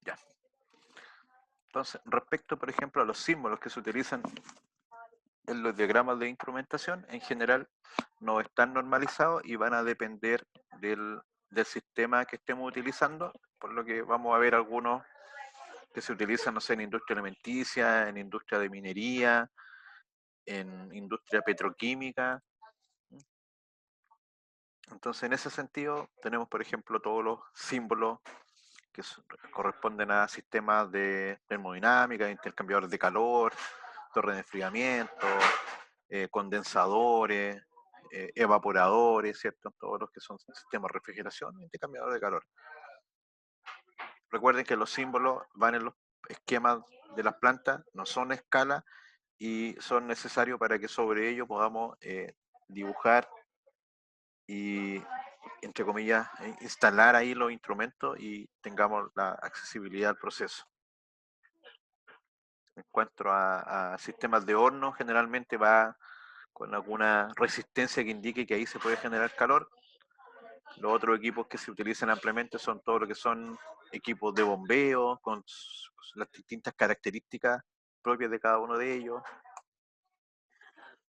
Ya. Entonces, respecto, por ejemplo, a los símbolos que se utilizan en los diagramas de instrumentación, en general no están normalizados y van a depender del sistema que estemos utilizando, por lo que vamos a ver algunos que se utilizan, no sé, en industria alimenticia, en industria de minería, en industria petroquímica. Entonces, en ese sentido, tenemos, por ejemplo, todos los símbolos que corresponden a sistemas de termodinámica, intercambiadores de calor, torre de enfriamiento, condensadores, evaporadores, ¿cierto? Todos los que son sistemas de refrigeración, intercambiadores de calor. Recuerden que los símbolos van en los esquemas de las plantas, no son escala y son necesarios para que sobre ello podamos dibujar y, entre comillas, instalar ahí los instrumentos y tengamos la accesibilidad al proceso. En cuanto a sistemas de horno, generalmente va con alguna resistencia que indique que ahí se puede generar calor. Los otros equipos que se utilizan ampliamente son todo lo que son equipos de bombeo, con las distintas características propias de cada uno de ellos.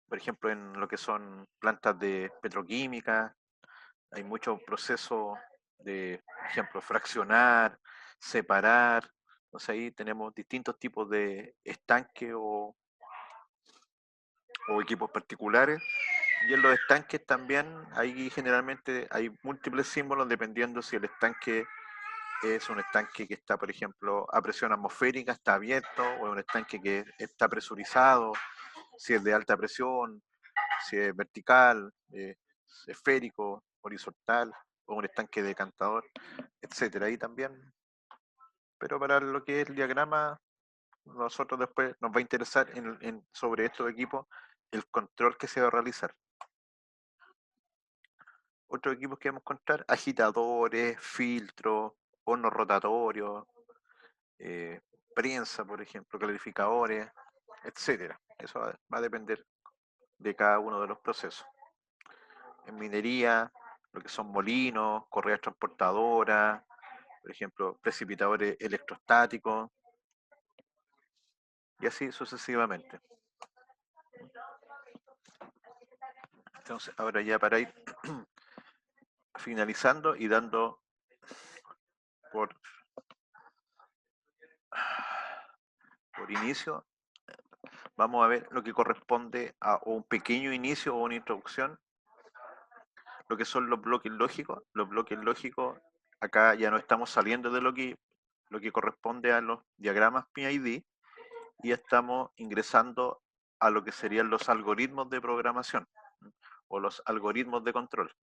Por ejemplo, en lo que son plantas de petroquímica, hay muchos procesos de, por ejemplo, fraccionar, separar. Entonces ahí tenemos distintos tipos de estanque o equipos particulares. Y en los estanques también, ahí generalmente hay múltiples símbolos dependiendo si el estanque es un estanque que está, por ejemplo, a presión atmosférica, está abierto, o es un estanque que está presurizado, si es de alta presión, si es vertical, esférico, horizontal, o un estanque decantador, etcétera. Ahí también, pero para lo que es el diagrama, nosotros después nos va a interesar sobre estos equipos el control que se va a realizar. Otros equipos que vamos a encontrar, agitadores, filtros, hornos rotatorios, eh, prensa, por ejemplo, clarificadores, etcétera. Eso va a depender de cada uno de los procesos. En minería, lo que son molinos, correas transportadoras, por ejemplo, precipitadores electrostáticos, y así sucesivamente. Entonces, ahora ya para ir finalizando y dando por, por inicio, vamos a ver lo que corresponde a un pequeño inicio o una introducción, lo que son los bloques lógicos. Los bloques lógicos, acá ya no estamos saliendo de lo que corresponde a los diagramas PID y estamos ingresando a lo que serían los algoritmos de programación o los algoritmos de control.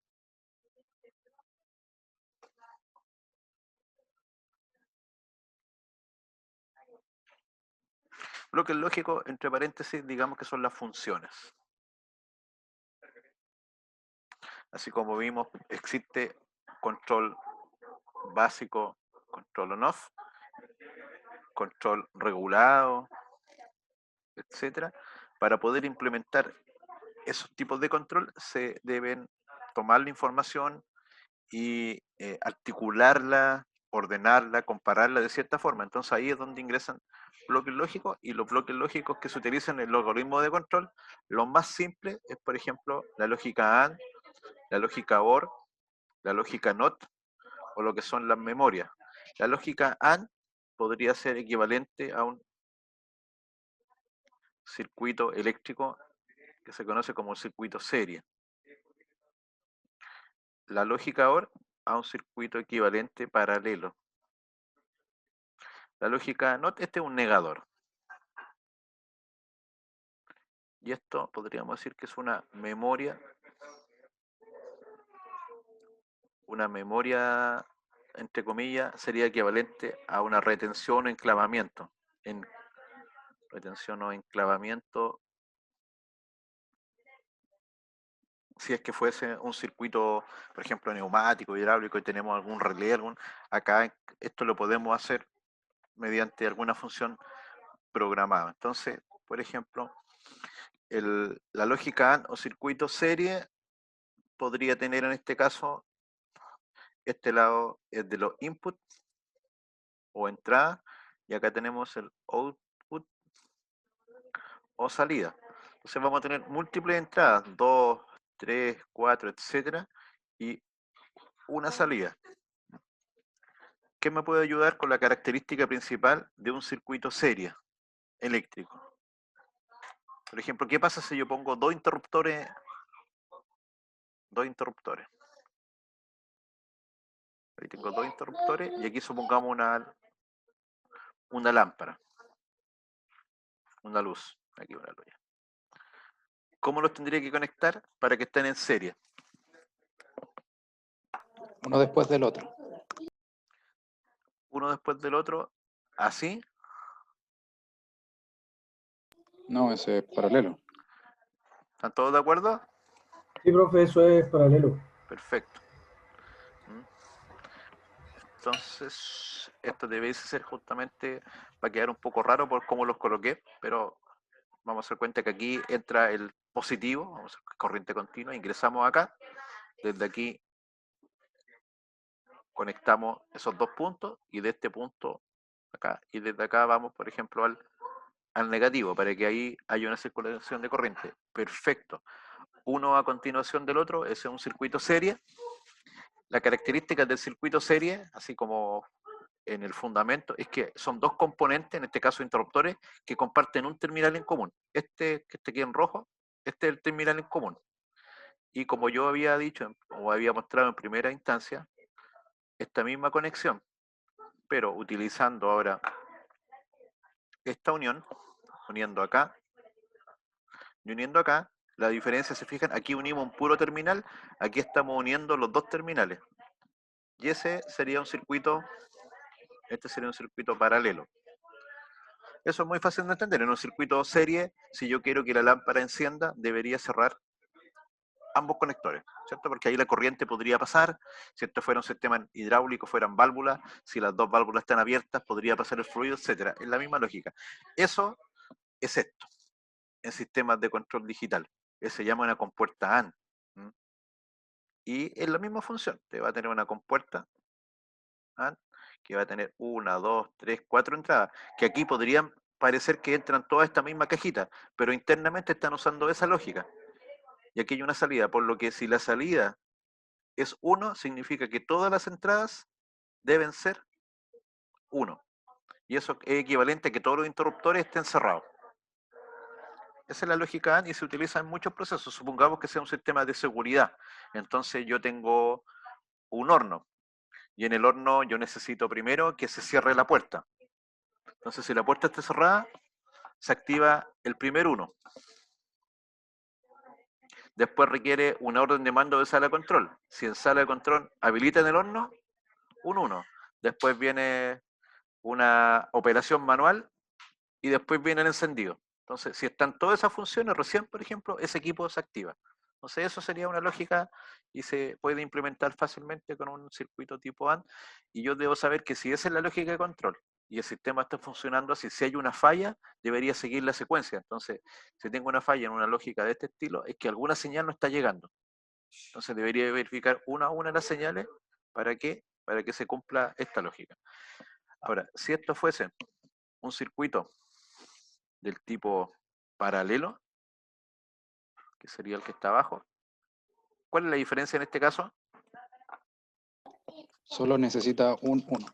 Bloques lógicos, entre paréntesis, digamos que son las funciones. Así como vimos, existe control básico, control on-off, control regulado, etcétera. Para poder implementar esos tipos de control se deben tomar la información y articularla, ordenarla, compararla de cierta forma. Entonces ahí es donde ingresan bloques lógicos y los bloques lógicos que se utilizan en el algoritmo de control. Lo más simple es, por ejemplo, la lógica AND, la lógica OR, la lógica NOT o lo que son las memorias. La lógica AND podría ser equivalente a un circuito eléctrico que se conoce como circuito serie. La lógica OR a un circuito equivalente paralelo. La lógica NOT, este es un negador. Y esto podríamos decir que es una memoria, entre comillas, sería equivalente a una retención o enclavamiento. En retención o enclavamiento, si es que fuese un circuito, por ejemplo, neumático, hidráulico, y tenemos algún relé, acá esto lo podemos hacer mediante alguna función programada. Entonces, por ejemplo, la lógica AND o circuito serie podría tener en este caso, este lado es de los inputs o entrada, y acá tenemos el output o salida. Entonces vamos a tener múltiples entradas, 2, 3, 4, etcétera, y una salida. ¿Qué me puede ayudar con la característica principal de un circuito serie eléctrico? Por ejemplo, ¿qué pasa si yo pongo dos interruptores? Ahí tengo dos interruptores y aquí supongamos una lámpara, una luz. Aquí una luz. ¿Cómo los tendría que conectar para que estén en serie? Uno después del otro. Uno después del otro, así. No, ese es paralelo. ¿Están todos de acuerdo? Sí, profe, eso es paralelo. Perfecto. Entonces, esto debe ser justamente, va a quedar un poco raro por cómo los coloqué, pero vamos a dar cuenta que aquí entra el positivo, vamos a hacer corriente continua, ingresamos acá, desde aquí conectamos esos dos puntos y de este punto acá, y desde acá vamos, por ejemplo, al negativo, para que ahí haya una circulación de corriente. Perfecto. Uno a continuación del otro, ese es un circuito serie. La característica del circuito serie, así como en el fundamento, es que son dos componentes, en este caso interruptores, que comparten un terminal en común. Este que está aquí en rojo, este es el terminal en común. Y como yo había dicho, o había mostrado en primera instancia, esta misma conexión, pero utilizando ahora esta unión, uniendo acá y uniendo acá, la diferencia, se fijan, aquí unimos un puro terminal, aquí estamos uniendo los dos terminales. Y ese sería un circuito, este sería un circuito paralelo. Eso es muy fácil de entender. En un circuito serie, si yo quiero que la lámpara encienda, debería cerrar ambos conectores, ¿cierto? Porque ahí la corriente podría pasar, si esto fuera un sistema hidráulico, fueran válvulas, si las dos válvulas están abiertas, podría pasar el fluido, etcétera. Es la misma lógica. Eso es esto, en sistemas de control digital. Se llama una compuerta AND. Y es la misma función. Te va a tener una compuerta AND que va a tener 1, 2, 3, 4 entradas, que aquí podrían parecer que entran todas esta misma cajita, pero internamente están usando esa lógica. Y aquí hay una salida, por lo que si la salida es 1, significa que todas las entradas deben ser 1. Y eso es equivalente a que todos los interruptores estén cerrados. Esa es la lógica AND y se utiliza en muchos procesos. Supongamos que sea un sistema de seguridad. Entonces yo tengo un horno. Y en el horno yo necesito primero que se cierre la puerta. Entonces si la puerta está cerrada, se activa el primer 1. Después requiere una orden de mando de sala de control. Si en sala de control habilita en el horno, un 1. Después viene una operación manual y después viene el encendido. Entonces, si están todas esas funciones, recién, por ejemplo, ese equipo se activa. Entonces, eso sería una lógica y se puede implementar fácilmente con un circuito tipo AND. Y yo debo saber que si esa es la lógica de control y el sistema está funcionando así, si hay una falla, debería seguir la secuencia. Entonces, si tengo una falla en una lógica de este estilo, es que alguna señal no está llegando. Entonces, debería verificar una a una las señales para que se cumpla esta lógica. Ahora, si esto fuese un circuito del tipo paralelo, que sería el que está abajo, ¿cuál es la diferencia en este caso? Solo necesita un 1.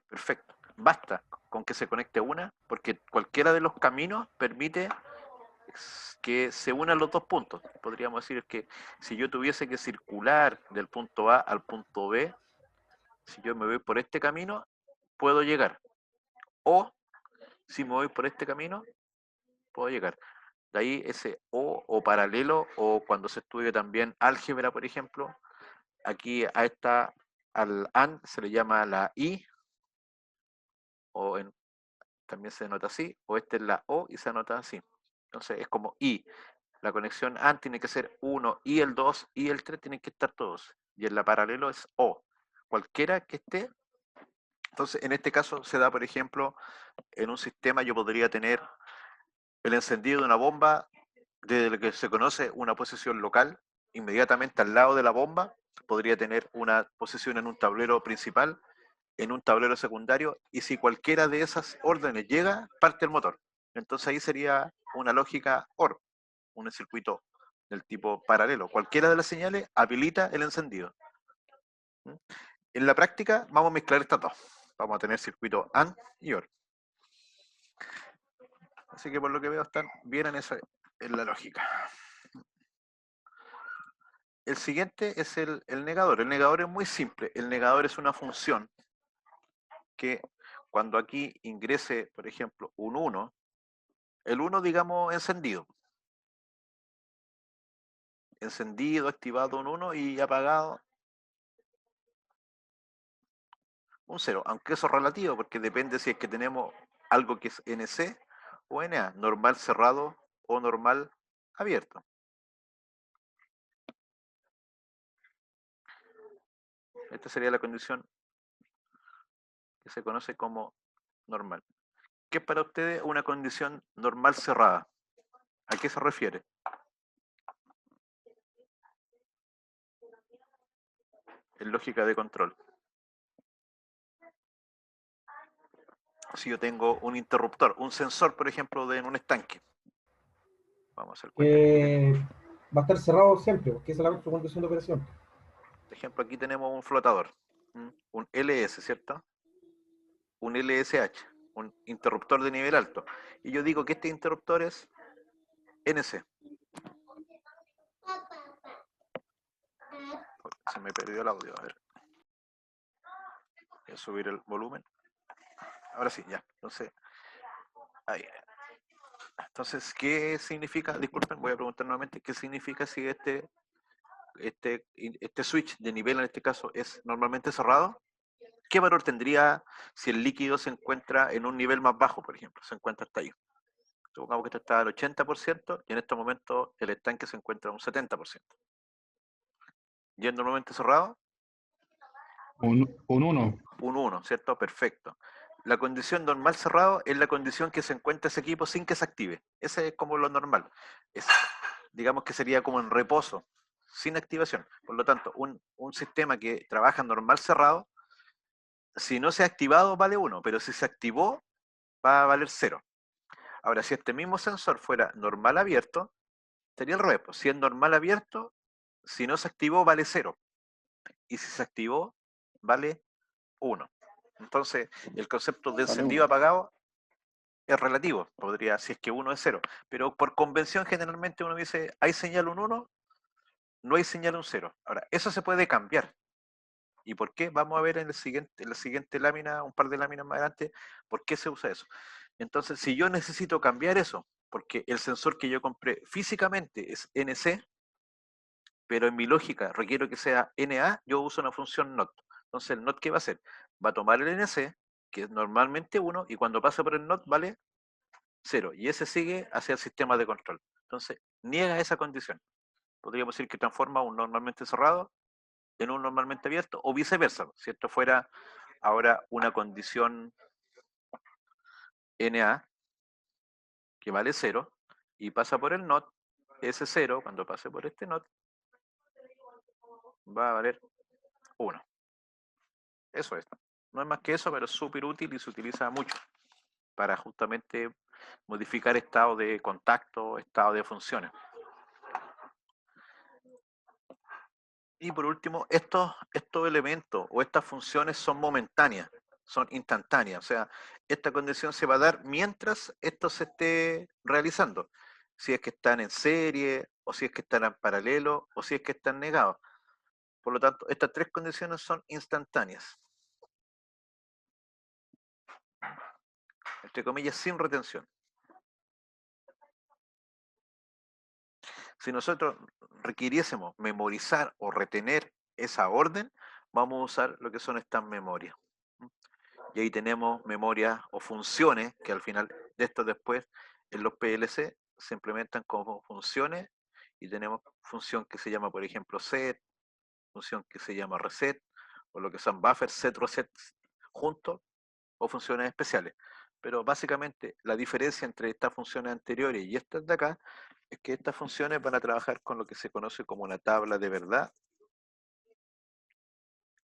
Perfecto. Basta con que se conecte una, porque cualquiera de los caminos permite que se unan los dos puntos. Podríamos decir que si yo tuviese que circular del punto A al punto B, si yo me voy por este camino, puedo llegar. O si me voy por este camino, puedo llegar. De ahí ese o paralelo, o cuando se estudia también álgebra, por ejemplo, aquí a esta, al AND se le llama la I, o también se denota así, o esta es la O y se anota así. Entonces es como I. La conexión AND tiene que ser 1 y el 2 y el 3 tienen que estar todos. Y en la paralelo es O. Cualquiera que esté. Entonces en este caso se da, por ejemplo, en un sistema yo podría tener el encendido de una bomba desde lo que se conoce una posición local, inmediatamente al lado de la bomba, podría tener una posición en un tablero principal en un tablero secundario, y si cualquiera de esas órdenes llega, parte el motor. Entonces ahí sería una lógica OR, un circuito del tipo paralelo. Cualquiera de las señales habilita el encendido. En la práctica vamos a mezclar estas dos. Vamos a tener circuito AND y OR. Así que por lo que veo están bien en la lógica. El siguiente es el negador. El negador es muy simple. El negador es una función que cuando aquí ingrese, por ejemplo, un 1, el 1 digamos encendido. Encendido, activado un 1 y apagado un 0. Aunque eso es relativo porque depende si es que tenemos algo que es NC o NA, normal cerrado o normal abierto. Esta sería la condición que se conoce como normal. ¿Qué es para ustedes una condición normal cerrada? ¿A qué se refiere? En lógica de control. Si yo tengo un interruptor, un sensor, por ejemplo, en un estanque. Vamos a hacer cuenta que Va a estar cerrado siempre, porque esa es la condición de operación. por ejemplo, aquí tenemos un flotador, un LS, ¿cierto? Un LSH, un interruptor de nivel alto. Y yo digo que este interruptor es NC. Se me perdió el audio, a ver. Voy a subir el volumen. Ahora sí, ya. Entonces, ahí. Entonces, ¿qué significa? Disculpen, voy a preguntar nuevamente, ¿qué significa si este switch de nivel en este caso es normalmente cerrado? ¿Qué valor tendría si el líquido se encuentra en un nivel más bajo, por ejemplo? Se encuentra hasta ahí. Supongamos que esto está al 80% y en este momento el estanque se encuentra a un 70%. ¿Yendo normalmente cerrado? Un 1. Un 1, ¿cierto? Perfecto. La condición normal cerrado es la condición que se encuentra ese equipo sin que se active. Ese es como lo normal. Digamos que sería como en reposo, sin activación. Por lo tanto, un sistema que trabaja normal cerrado, si no se ha activado vale 1, pero si se activó va a valer 0. Ahora, si este mismo sensor fuera normal abierto, sería el revés. Si es normal abierto, si no se activó vale 0. Y si se activó, vale 1. Entonces, el concepto de Vale encendido 1. apagado es relativo. Podría, si es que 1 es 0. Pero por convención, generalmente uno dice, ¿hay señal un 1? No hay señal un 0. Ahora, eso se puede cambiar. ¿Y por qué? Vamos a ver en la siguiente lámina, un par de láminas más adelante, por qué se usa eso. Entonces, si yo necesito cambiar eso, porque el sensor que yo compré físicamente es NC, pero en mi lógica requiero que sea NA, yo uso una función NOT. Entonces, el NOT, ¿qué va a hacer? Va a tomar el NC, que es normalmente 1, y cuando pasa por el NOT vale 0. Y ese sigue hacia el sistema de control. Entonces, niega esa condición. Podríamos decir que transforma un normalmente cerrado en un normalmente abierto, o viceversa. Si esto fuera ahora una condición NA, que vale 0, y pasa por el NOT, ese 0, cuando pase por este NOT, va a valer 1. Eso es. No es más que eso, pero es súper útil y se utiliza mucho para justamente modificar estado de contacto, estado de funciones. Y por último, estos elementos o estas funciones son momentáneas, son instantáneas. O sea, esta condición se va a dar mientras esto se esté realizando. Si es que están en serie, o si es que están en paralelo, o si es que están negados. Por lo tanto, estas tres condiciones son instantáneas. Entre comillas, sin retención. Si nosotros requiriésemos memorizar o retener esa orden, vamos a usar lo que son estas memorias. Y ahí tenemos memorias o funciones que al final de esto después en los PLC se implementan como funciones y tenemos función que se llama, por ejemplo, set, función que se llama reset, o lo que son buffer, set, reset juntos, o funciones especiales. Pero básicamente la diferencia entre estas funciones anteriores y estas de acá es que estas funciones van a trabajar con lo que se conoce como una tabla de verdad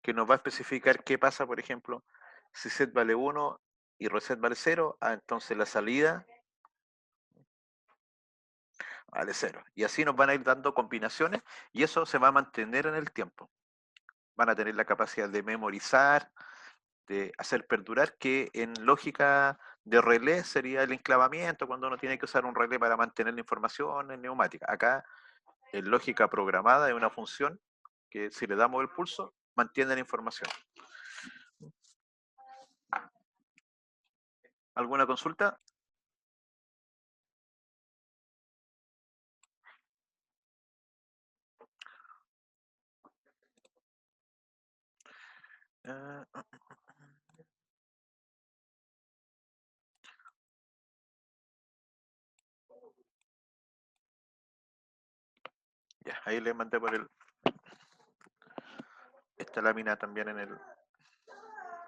que nos va a especificar qué pasa, por ejemplo, si set vale 1 y reset vale 0, entonces la salida vale 0. Y así nos van a ir dando combinaciones y eso se va a mantener en el tiempo. Van a tener la capacidad de memorizar, de hacer perdurar, que en lógica de relé sería el enclavamiento, cuando uno tiene que usar un relé para mantener la información en neumática. Acá, en lógica programada, es una función que si le damos el pulso, mantiene la información. ¿Alguna consulta? Ya, ahí le mandé esta lámina también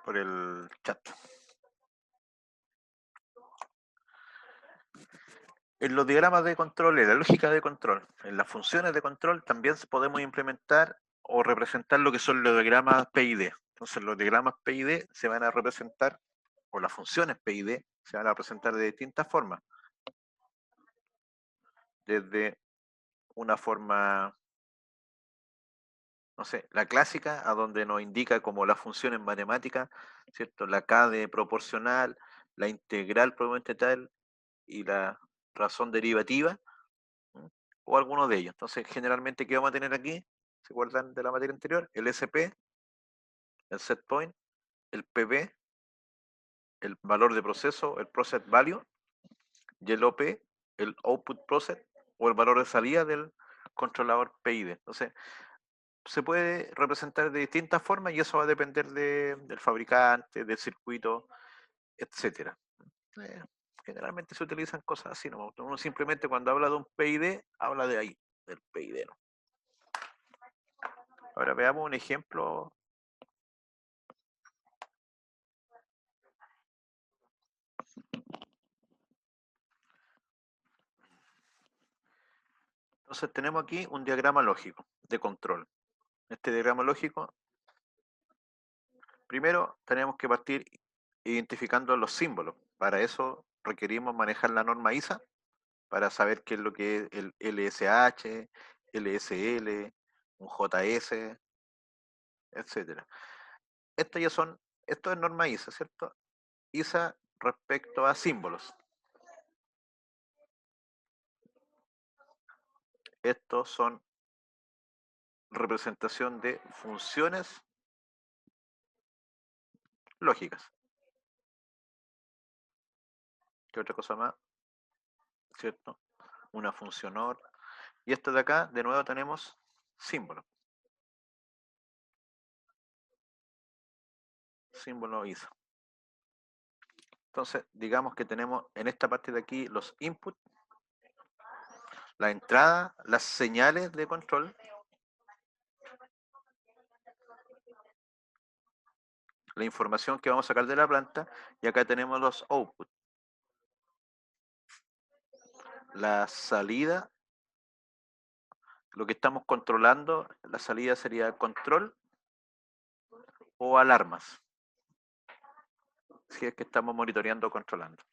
por el chat. En los diagramas de control, en la lógica de control, en las funciones de control también podemos implementar o representar lo que son los diagramas PID. Entonces los diagramas PID se van a representar, o las funciones PID se van a representar de distintas formas. Desde una forma, no sé, la clásica, a donde nos indica como las funciones matemáticas, ¿cierto? La K de proporcional, la integral probablemente tal, y la razón derivativa, o alguno de ellos. Entonces, generalmente, ¿qué vamos a tener aquí? ¿Se acuerdan de la materia anterior? El SP, el set point, el PV, el valor de proceso, el process value, y el OP, el output process, o el valor de salida del controlador PID. Entonces, se puede representar de distintas formas y eso va a depender del fabricante, del circuito, etcétera. Eh, Generalmente se utilizan cosas así, ¿no? Uno simplemente cuando habla de un PID, habla de ahí, del PID, ¿no? Ahora veamos un ejemplo. Entonces tenemos aquí un diagrama lógico de control. Este diagrama lógico, primero tenemos que partir identificando los símbolos. Para eso requerimos manejar la norma ISA para saber qué es lo que es el LSH, LSL, un JS, etcétera. Esto es norma ISA, ¿cierto? ISA respecto a símbolos. Estos son representación de funciones lógicas. ¿Qué otra cosa más? ¿Cierto? Una función OR. Y esto de acá, de nuevo tenemos símbolo. Símbolo ISA. Entonces, digamos que tenemos en esta parte de aquí los inputs, la entrada, las señales de control, la información que vamos a sacar de la planta, y acá tenemos los outputs. La salida, lo que estamos controlando, la salida sería control o alarmas, si es que estamos monitoreando o controlando.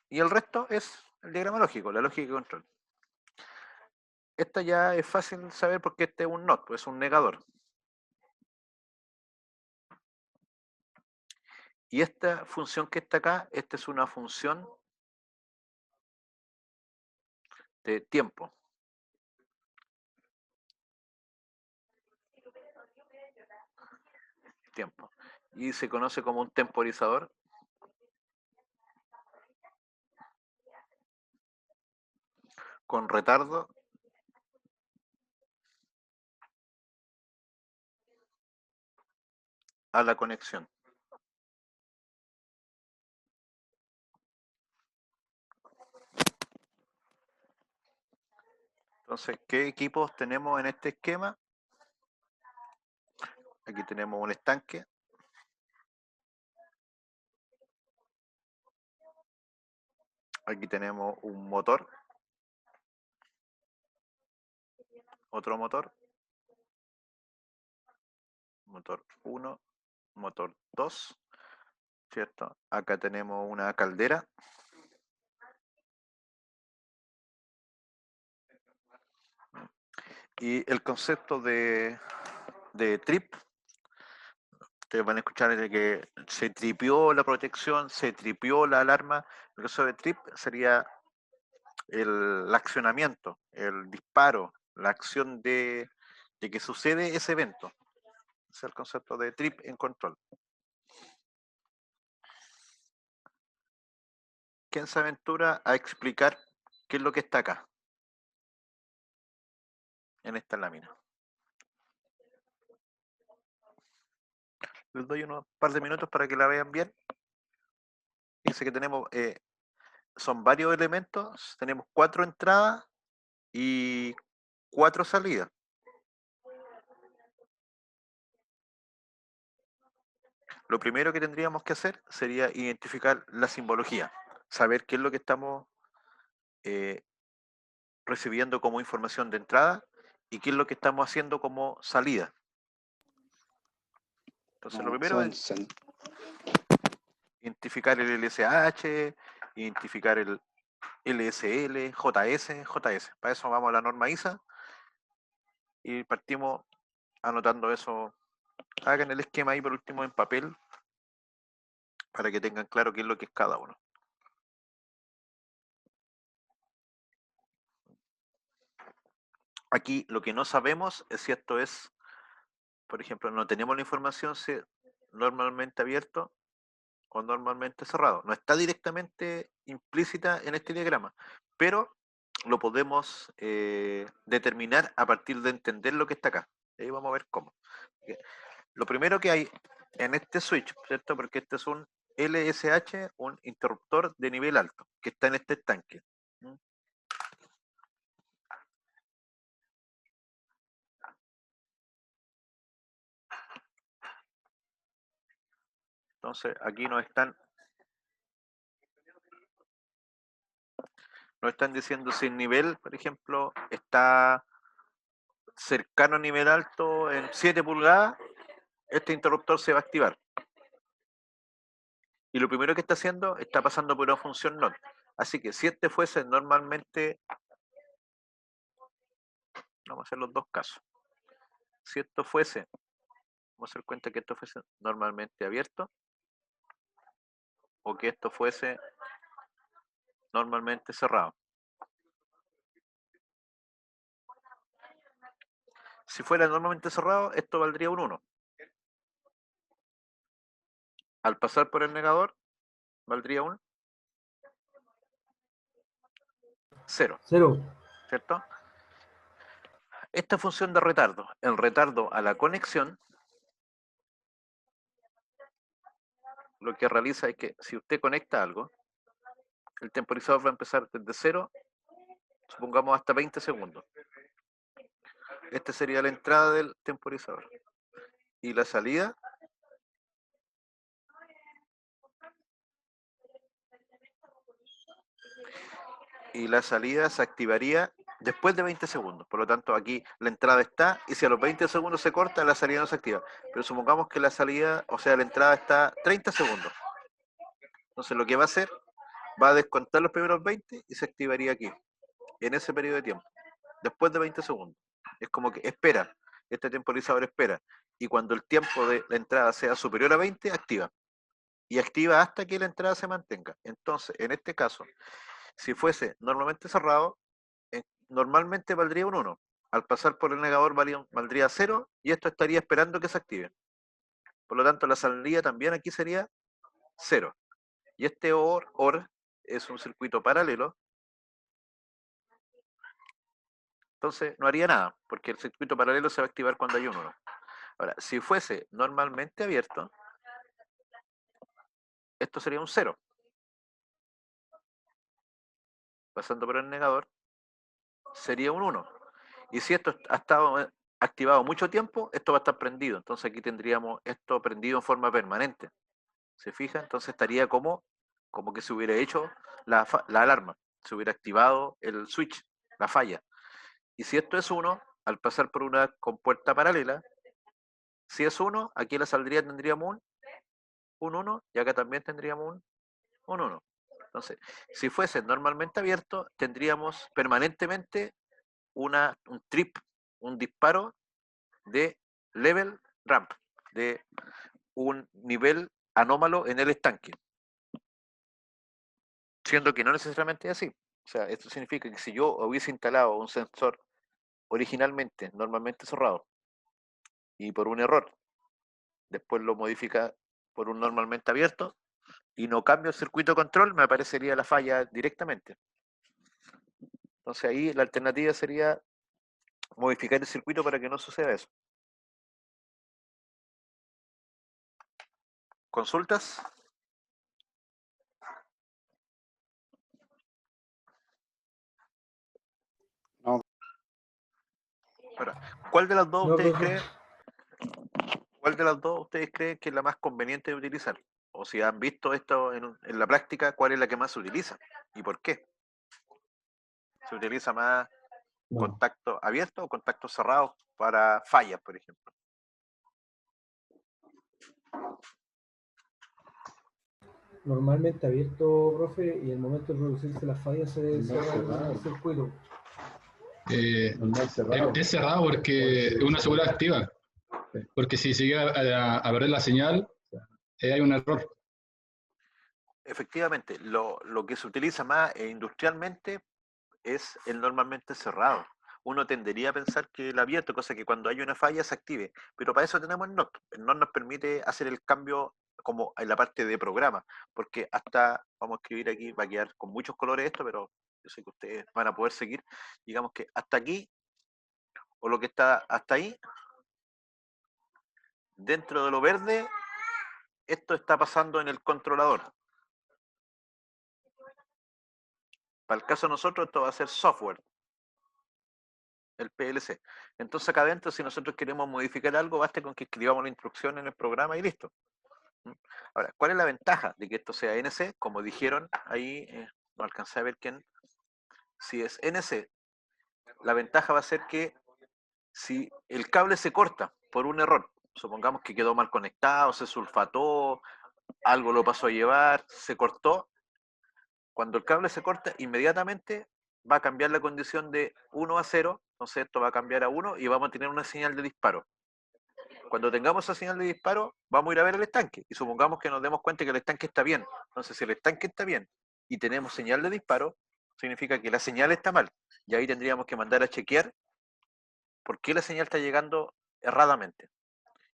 Y el resto es el diagrama lógico, la lógica de control. Esta ya es fácil saber porque este es un NOT, pues es un negador. Y esta función que está acá, esta es una función de tiempo. Tiempo. Y se conoce como un temporizador. Con retardo a la conexión. Entonces, ¿qué equipos tenemos en este esquema? Aquí tenemos un estanque. Aquí tenemos un motor. Otro motor. motor 1, motor 2, ¿cierto? Acá tenemos una caldera. Y el concepto de trip, ustedes van a escuchar de que se tripió la protección, se tripió la alarma. El caso de trip sería el accionamiento, el disparo, la acción de que sucede ese evento. Ese es el concepto de trip en control. ¿Quién se aventura a explicar qué es lo que está acá? En esta lámina. Les doy unos par de minutos para que la vean bien. Fíjense que tenemos, son varios elementos, tenemos 4 entradas y 4 salidas. Lo primero que tendríamos que hacer sería identificar la simbología, saber qué es lo que estamos recibiendo como información de entrada y qué es lo que estamos haciendo como salida. Entonces, lo primero es identificar el LSH, identificar el LSL, JS, JS. Para eso vamos a la norma ISA y partimos anotando eso. Hagan el esquema ahí por último en papel para que tengan claro qué es lo que es cada uno. Aquí lo que no sabemos es si esto es, por ejemplo, no tenemos la información si es normalmente abierto o normalmente cerrado. No está directamente implícita en este diagrama, pero lo podemos determinar a partir de entender lo que está acá. Ahí vamos a ver cómo. Lo primero que hay en este switch, ¿cierto? Porque este es un LSH, un interruptor de nivel alto, que está en este estanque. Entonces, aquí nos están diciendo si el nivel, por ejemplo, está cercano a nivel alto en 7 pulgadas, este interruptor se va a activar. Y lo primero que está haciendo, está pasando por una función NOT. Así que si este fuese normalmente, vamos a hacer los dos casos. Si esto fuese, vamos a hacer cuenta que esto fuese normalmente abierto, o que esto fuese normalmente cerrado. Si fuera normalmente cerrado, esto valdría un 1. Al pasar por el negador, valdría un 0. 0. ¿Cierto? Esta función de retardo, el retardo a la conexión, lo que realiza es que si usted conecta algo, el temporizador va a empezar desde 0, supongamos hasta 20 segundos. Esta sería la entrada del temporizador. Y la salida, se activaría después de 20 segundos. Por lo tanto, aquí la entrada está, y si a los 20 segundos se corta, la salida no se activa. Pero supongamos que la salida, o sea, la entrada está 30 segundos. Entonces, lo que va a hacer, va a descontar los primeros 20 y se activaría aquí, en ese periodo de tiempo, después de 20 segundos. Es como que espera, este temporizador espera. Y cuando el tiempo de la entrada sea superior a 20, activa. Y activa hasta que la entrada se mantenga. Entonces, en este caso, si fuese normalmente cerrado, normalmente valdría un 1. Al pasar por el negador valdría 0 y esto estaría esperando que se active. Por lo tanto, la salida también aquí sería 0. Y este OR es un circuito paralelo. Entonces no haría nada, porque el circuito paralelo se va a activar cuando hay un 1. Ahora, si fuese normalmente abierto, esto sería un 0. Pasando por el negador, sería un 1. Y si esto ha estado activado mucho tiempo, esto va a estar prendido. Entonces aquí tendríamos esto prendido en forma permanente. ¿Se fija? Entonces estaría como que se hubiera hecho la alarma. Se hubiera activado el switch, la falla. Y si esto es 1, al pasar por una compuerta paralela, Si es 1, aquí la saldría tendríamos un 1 y acá también tendríamos un 1. Entonces, si fuese normalmente abierto, tendríamos permanentemente un trip, un disparo de level ramp, de un nivel anómalo en el estanque. Siendo que no necesariamente es así. O sea, esto significa que si yo hubiese instalado un sensor originalmente, normalmente cerrado, y por un error, después lo modifica por un normalmente abierto, y no cambio el circuito de control, me aparecería la falla directamente. Entonces ahí la alternativa sería modificar el circuito para que no suceda eso. ¿Consultas? No. Ahora, ¿cuál de las dos No, ustedes profe. creen? ¿Cuál de las dos ustedes creen que es la más conveniente de utilizar? O si han visto esto en la práctica, ¿cuál es la que más se utiliza? ¿Y por qué? ¿Se utiliza más No. contacto abierto o contacto cerrado para fallas, por ejemplo? Normalmente abierto, profe, y el momento de producirse las fallas se Normal cierra cerrado. el circuito. Normal cerrado. Es cerrado porque es una seguridad activa. Porque si sigue a perder la señal, hay un error. Efectivamente, lo que se utiliza más industrialmente es el normalmente cerrado. Uno tendería a pensar que el abierto, cosa que cuando hay una falla se active, pero para eso tenemos el NOT. El NOT nos permite hacer el cambio como en la parte de programa, porque hasta, vamos a escribir aquí, va a quedar con muchos colores esto, pero yo sé que ustedes van a poder seguir, digamos que hasta aquí, o lo que está hasta ahí, dentro de lo verde, esto está pasando en el controlador. Para el caso de nosotros, esto va a ser software, el PLC. Entonces acá adentro, si nosotros queremos modificar algo, basta con que escribamos la instrucción en el programa y listo. Ahora, ¿cuál es la ventaja de que esto sea NC? Como dijeron ahí, no alcancé a ver quién. Si es NC, la ventaja va a ser que si el cable se corta por un error, supongamos que quedó mal conectado, se sulfató, algo lo pasó a llevar, se cortó, cuando el cable se corta, inmediatamente va a cambiar la condición de 1 a 0, entonces esto va a cambiar a 1 y vamos a tener una señal de disparo. Cuando tengamos esa señal de disparo, vamos a ir a ver el estanque y supongamos que nos demos cuenta que el estanque está bien. Entonces, si el estanque está bien y tenemos señal de disparo, significa que la señal está mal. Y ahí tendríamos que mandar a chequear por qué la señal está llegando erradamente.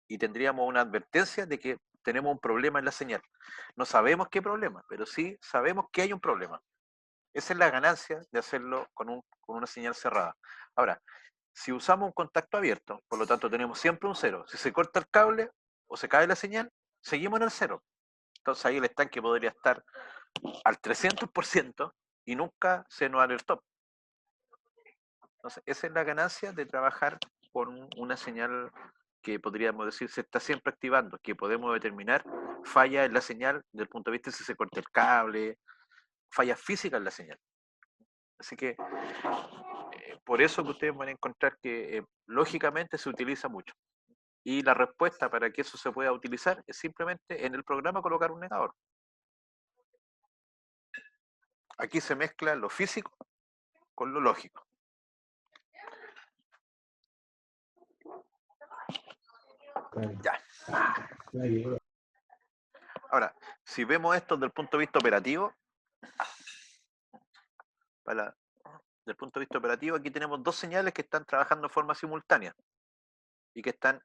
Y tendríamos una advertencia de que tenemos un problema en la señal. No sabemos qué problema, pero sí sabemos que hay un problema. Esa es la ganancia de hacerlo con una señal cerrada. Ahora, si usamos un contacto abierto, por lo tanto tenemos siempre un 0. Si se corta el cable o se cae la señal, seguimos en el 0. Entonces ahí el estanque podría estar al 300% y nunca se nos alertó. Entonces esa es la ganancia de trabajar con una señal que podríamos decir se está siempre activando, que podemos determinar falla en la señal desde el punto de vista si se corta el cable, falla física en la señal. Así que por eso que ustedes van a encontrar que lógicamente se utiliza mucho. Y la respuesta para que eso se pueda utilizar es simplemente en el programa colocar un negador. Aquí se mezcla lo físico con lo lógico. Ya. Ahora, si vemos esto desde el punto de vista operativo, desde el punto de vista operativo, aquí tenemos dos señales que están trabajando de forma simultánea y que están.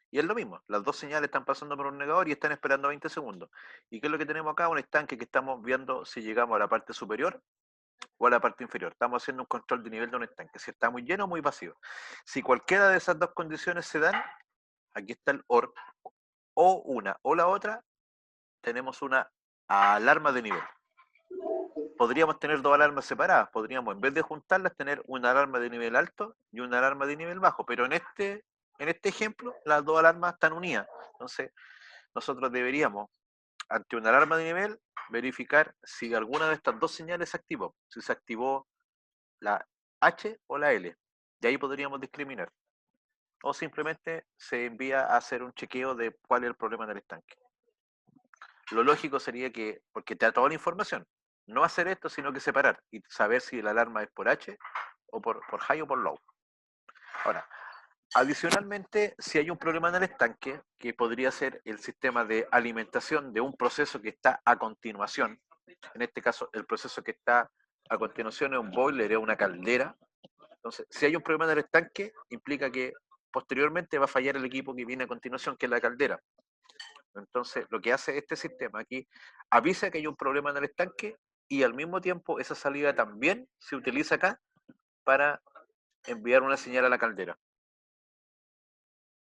Y es lo mismo, las dos señales están pasando por un negador y están esperando 20 segundos. ¿Y qué es lo que tenemos acá? Un estanque que estamos viendo si llegamos a la parte superior o a la parte inferior. Estamos haciendo un control de nivel de un estanque, si está muy lleno o muy vacío. Si cualquiera de esas dos condiciones se dan, aquí está el OR, o una o la otra, tenemos una alarma de nivel. Podríamos tener dos alarmas separadas, podríamos en vez de juntarlas tener una alarma de nivel alto y una alarma de nivel bajo, pero en este ejemplo las dos alarmas están unidas. Entonces nosotros deberíamos, ante una alarma de nivel, verificar si alguna de estas dos señales se activó, si se activó la H o la L. De ahí podríamos discriminar. o simplemente se envía a hacer un chequeo de cuál es el problema del estanque. Lo lógico sería que, porque te da toda la información, no hacer esto, sino que separar y saber si la alarma es por H o por high o por low. Ahora, adicionalmente, si hay un problema en el estanque, que podría ser el sistema de alimentación de un proceso que está a continuación, en este caso el proceso que está a continuación es un boiler, es una caldera. Entonces, si hay un problema en el estanque, implica que posteriormente va a fallar el equipo que viene a continuación, que es la caldera. Entonces, lo que hace este sistema aquí, avisa que hay un problema en el estanque y al mismo tiempo esa salida también se utiliza acá para enviar una señal a la caldera.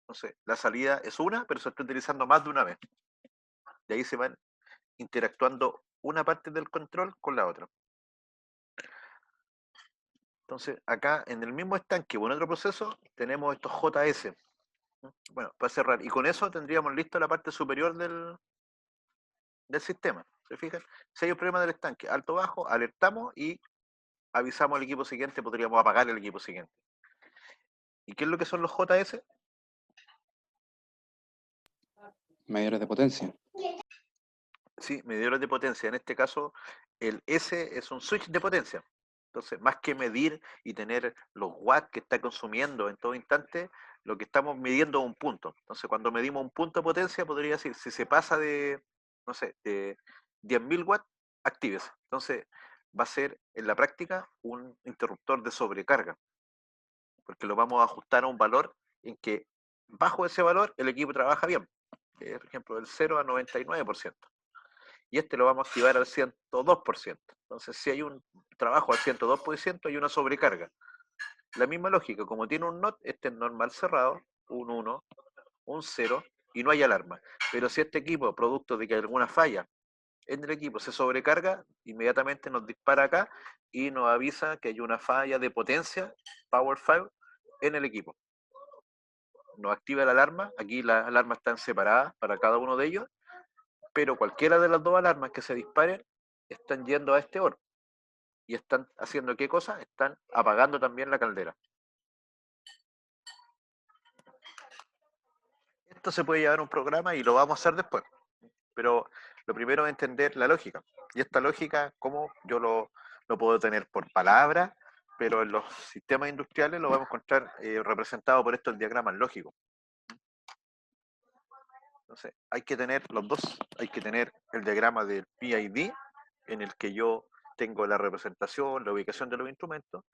Entonces, la salida es una, pero se está utilizando más de una vez. Y ahí se van interactuando una parte del control con la otra. Entonces, acá en el mismo estanque o en otro proceso, tenemos estos JS. Bueno, para cerrar. Y con eso tendríamos listo la parte superior del sistema. ¿Se fijan? Si hay un problema del estanque, alto o bajo, alertamos y avisamos al equipo siguiente, podríamos apagar el equipo siguiente. ¿Y qué es lo que son los JS? Medidores de potencia. Sí, medidores de potencia. En este caso, el S es un switch de potencia. Entonces, más que medir y tener los watts que está consumiendo en todo instante, lo que estamos midiendo es un punto. Entonces, cuando medimos un punto de potencia, podría decir, si se pasa de, no sé, de 10.000 watts, actívese. Entonces, va a ser en la práctica un interruptor de sobrecarga, porque lo vamos a ajustar a un valor en que bajo ese valor el equipo trabaja bien. Por ejemplo, del 0 a 99%. Y este lo vamos a activar al 102%. Entonces, si hay un trabajo al 102%, hay una sobrecarga. La misma lógica, como tiene un NOT, este es normal cerrado, un 1, un 0, y no hay alarma. Pero si este equipo, producto de que hay alguna falla en el equipo, se sobrecarga, inmediatamente nos dispara acá y nos avisa que hay una falla de potencia, Power 5, en el equipo. Nos activa la alarma, aquí las alarmas están separadas para cada uno de ellos, pero cualquiera de las dos alarmas que se disparen están yendo a este oro. ¿Y están haciendo qué cosa? Están apagando también la caldera. Esto se puede llevar a un programa y lo vamos a hacer después. Pero lo primero es entender la lógica. Y esta lógica, ¿cómo yo lo puedo tener por palabra? Pero en los sistemas industriales lo vamos a encontrar representado por esto el diagrama lógico. Entonces, hay que tener los dos. Hay que tener el diagrama del PID, en el que yo tengo la representación, la ubicación de los instrumentos,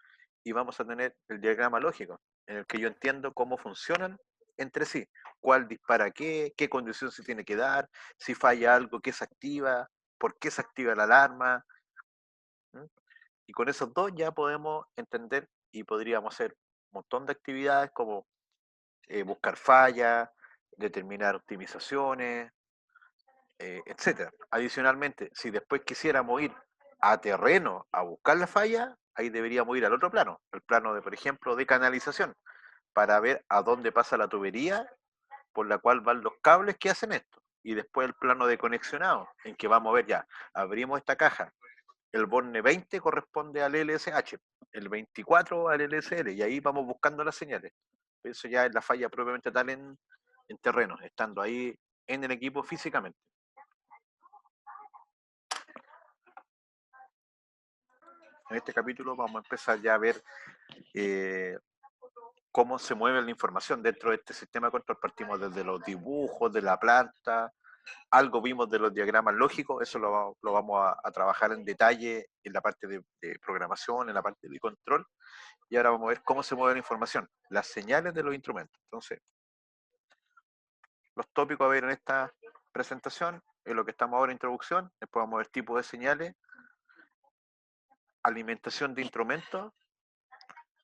y vamos a tener el diagrama lógico, en el que yo entiendo cómo funcionan entre sí, cuál dispara qué condición se tiene que dar, si falla algo, qué se activa, por qué se activa la alarma. ¿Mm? Y con esos dos ya podemos entender y podríamos hacer un montón de actividades como buscar fallas, determinar optimizaciones, etcétera. Adicionalmente, si después quisiéramos ir a terreno a buscar la falla, ahí deberíamos ir al otro plano, el plano de, por ejemplo, de canalización, para ver a dónde pasa la tubería por la cual van los cables que hacen esto. Y después el plano de conexionado, en que vamos a ver ya, abrimos esta caja, el borne 20 corresponde al LSH, el 24 al LSL, y ahí vamos buscando las señales. Eso ya es la falla propiamente tal en terreno, estando ahí en el equipo físicamente. En este capítulo vamos a empezar ya a ver cómo se mueve la información dentro de este sistema de control. Partimos desde los dibujos de la planta, algo vimos de los diagramas lógicos, eso lo vamos a trabajar en detalle en la parte de programación, en la parte de control, y ahora vamos a ver cómo se mueve la información, las señales de los instrumentos. Entonces, los tópicos a ver en esta presentación, en lo que estamos ahora en introducción, después vamos a ver tipos de señales, alimentación de instrumentos,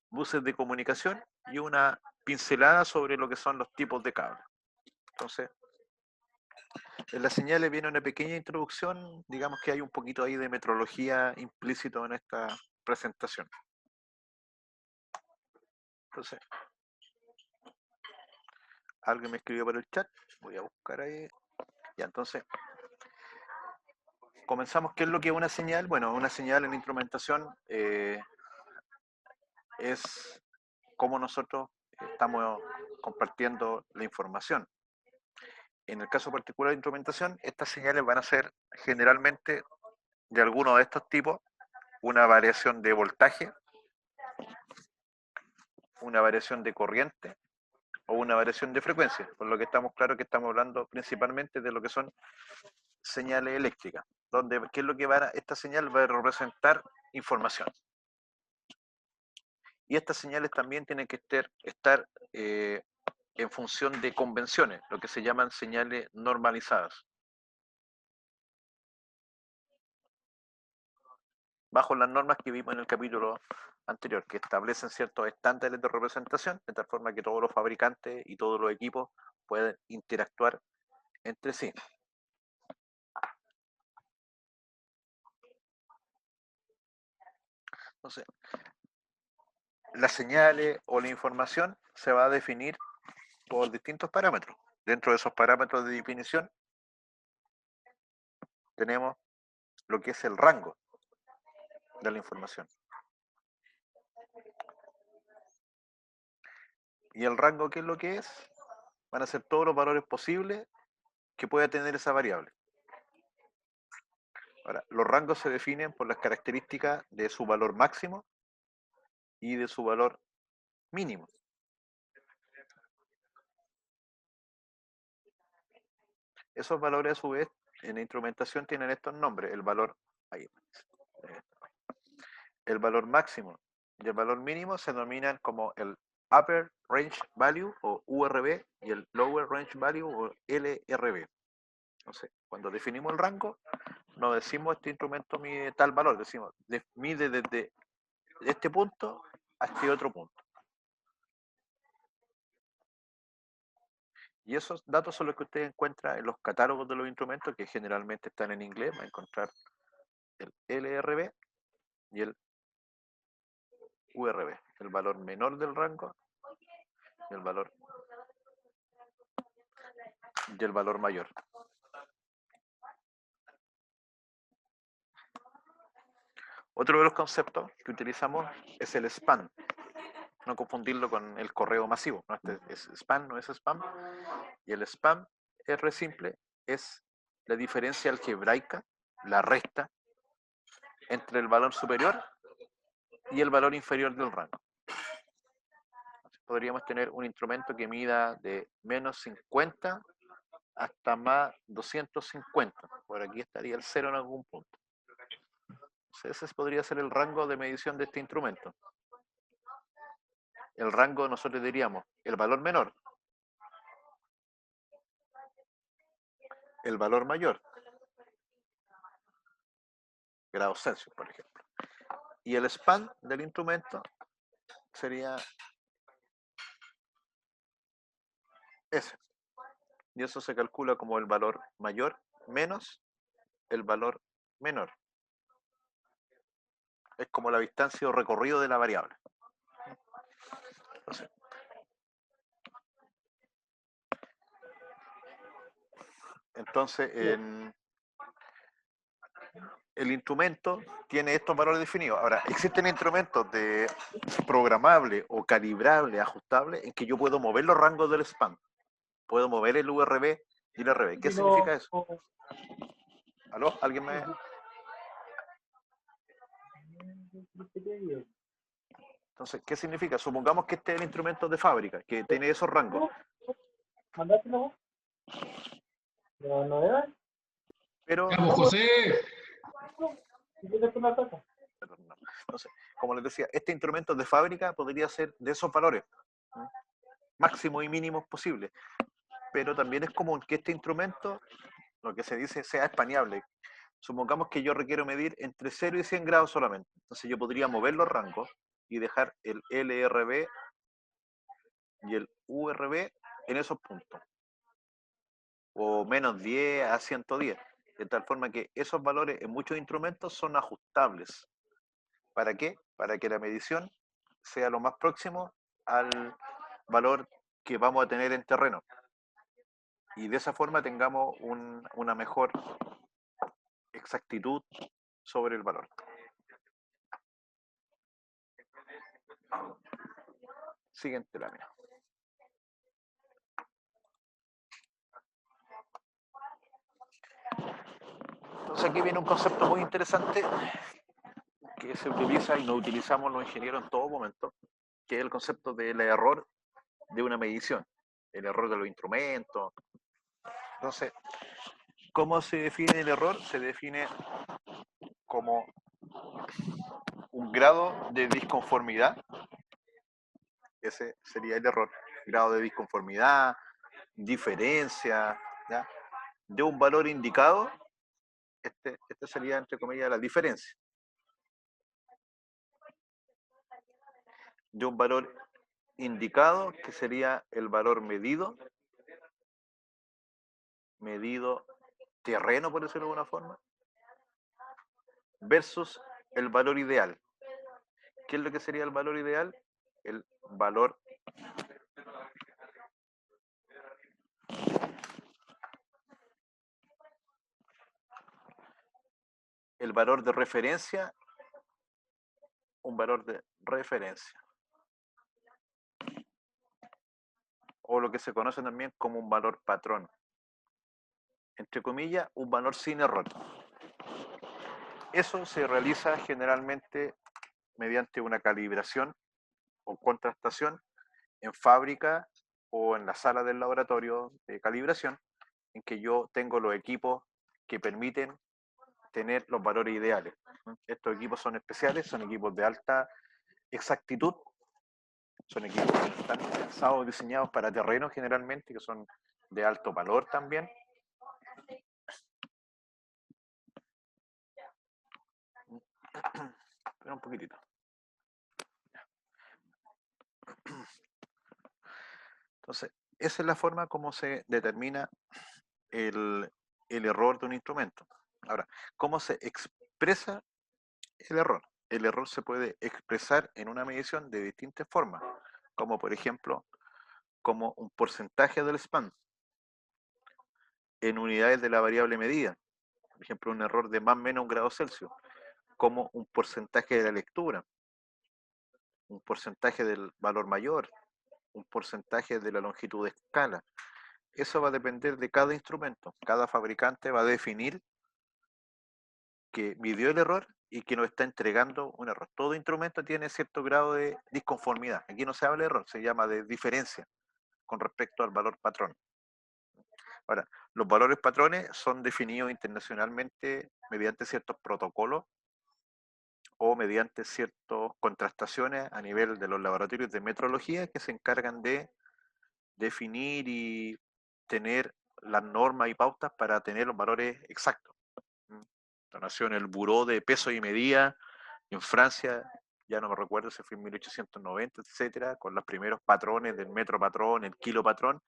buses de comunicación y una pincelada sobre lo que son los tipos de cables. Entonces, en las señales viene una pequeña introducción, digamos que hay un poquito ahí de metrología implícito en esta presentación. Entonces, alguien me escribió por el chat, voy a buscar ahí. Ya, entonces, comenzamos. ¿Qué es lo que es una señal? Bueno, una señal en instrumentación es cómo nosotros estamos compartiendo la información. En el caso particular de instrumentación, estas señales van a ser generalmente de alguno de estos tipos: una variación de voltaje, una variación de corriente o una variación de frecuencia, por lo que estamos claros que estamos hablando principalmente de lo que son señales eléctricas, donde ¿qué es lo que esta señal va a representar? Información. Y estas señales también tienen que estar en función de convenciones, lo que se llaman señales normalizadas, bajo las normas que vimos en el capítulo anterior, que establecen ciertos estándares de representación, de tal forma que todos los fabricantes y todos los equipos pueden interactuar entre sí. Entonces, las señales o la información se va a definir por distintos parámetros. Dentro de esos parámetros de definición tenemos lo que es el rango de la información. ¿Y el rango qué es lo que es? Van a ser todos los valores posibles que pueda tener esa variable. Ahora, los rangos se definen por las características de su valor máximo y de su valor mínimo. Esos valores, a su vez, en la instrumentación tienen estos nombres: el valor máximo y el valor mínimo se denominan como el Upper Range Value o URV y el Lower Range Value o LRV. Entonces, cuando definimos el rango, no decimos este instrumento mide tal valor, decimos mide desde este punto a este otro punto. Y esos datos son los que usted encuentra en los catálogos de los instrumentos, que generalmente están en inglés. Va a encontrar el LRV y el URV, el valor menor del rango y el valor mayor. Otro de los conceptos que utilizamos es el span. No confundirlo con el correo masivo. ¿No? Este es spam, no es spam. Y el spam es re simple, es la diferencia algebraica, la resta, entre el valor superior y el valor inferior del rango. Entonces, podríamos tener un instrumento que mida de menos 50 hasta más 250. Por aquí estaría el 0 en algún punto. Entonces, ese podría ser el rango de medición de este instrumento. El rango, nosotros diríamos, el valor menor, el valor mayor, grados Celsius, por ejemplo. Y el span del instrumento sería ese. Y eso se calcula como el valor mayor menos el valor menor. Es como la distancia o recorrido de la variable. Entonces el instrumento tiene estos valores definidos. Ahora, existen instrumentos programables o calibrables, ajustables, en que yo puedo mover los rangos del span. Puedo mover el URV y el RV. ¿Qué significa eso? ¿Aló? ¿Alguien me...? Entonces, ¿qué significa? Supongamos que este es el instrumento de fábrica, que tiene esos rangos. Pero... ¡Vamos, José! Entonces, como les decía, este instrumento de fábrica podría ser de esos valores, ¿no? Máximos y mínimos posibles. Pero también es común que este instrumento, lo que se dice, sea espaneable. Supongamos que yo requiero medir entre 0 y 100 grados solamente. Entonces yo podría mover los rangos y dejar el LRV y el URV en esos puntos. O menos 10 a 110. De tal forma que esos valores en muchos instrumentos son ajustables. ¿Para qué? Para que la medición sea lo más próximo al valor que vamos a tener en terreno. Y de esa forma tengamos una mejor exactitud sobre el valor. Siguiente lámina. Entonces aquí viene un concepto muy interesante que se utiliza y lo utilizamos los ingenieros en todo momento, que es el concepto del error de una medición, el error de los instrumentos. Entonces, ¿cómo se define el error? Se define como un grado de disconformidad, ese sería el error, grado de disconformidad, diferencia, ¿ya? De un valor indicado, este sería entre comillas la diferencia, de un valor indicado que sería el valor medido terreno, por decirlo de alguna forma, versus el valor ideal. ¿Qué es lo que sería el valor ideal? El valor de referencia, un valor de referencia, o lo que se conoce también como un valor patrón, entre comillas, un valor sin error. Eso se realiza generalmente mediante una calibración o contrastación en fábrica o en la sala del laboratorio de calibración, en que yo tengo los equipos que permiten tener los valores ideales. Estos equipos son especiales, son equipos de alta exactitud, son equipos que están pensados, diseñados para terrenos generalmente, que son de alto valor también. Espera un poquitito. Entonces, esa es la forma como se determina el error de un instrumento. Ahora, ¿cómo se expresa el error? El error se puede expresar en una medición de distintas formas, como por ejemplo, como un porcentaje del span en unidades de la variable medida, por ejemplo, un error de más o menos 1 grado Celsius, como un porcentaje de la lectura, un porcentaje del valor mayor, un porcentaje de la longitud de escala. Eso va a depender de cada instrumento. Cada fabricante va a definir que midió el error y que nos está entregando un error. Todo instrumento tiene cierto grado de disconformidad. Aquí no se habla de error, se llama de diferencia con respecto al valor patrón. Ahora, los valores patrones son definidos internacionalmente mediante ciertos protocolos o mediante ciertas contrastaciones a nivel de los laboratorios de metrología que se encargan de definir y tener las normas y pautas para tener los valores exactos. Nació en el Buró de Peso y Medida en Francia, ya no me recuerdo si fue en 1890, etcétera, con los primeros patrones del metro patrón, el kilo patrón,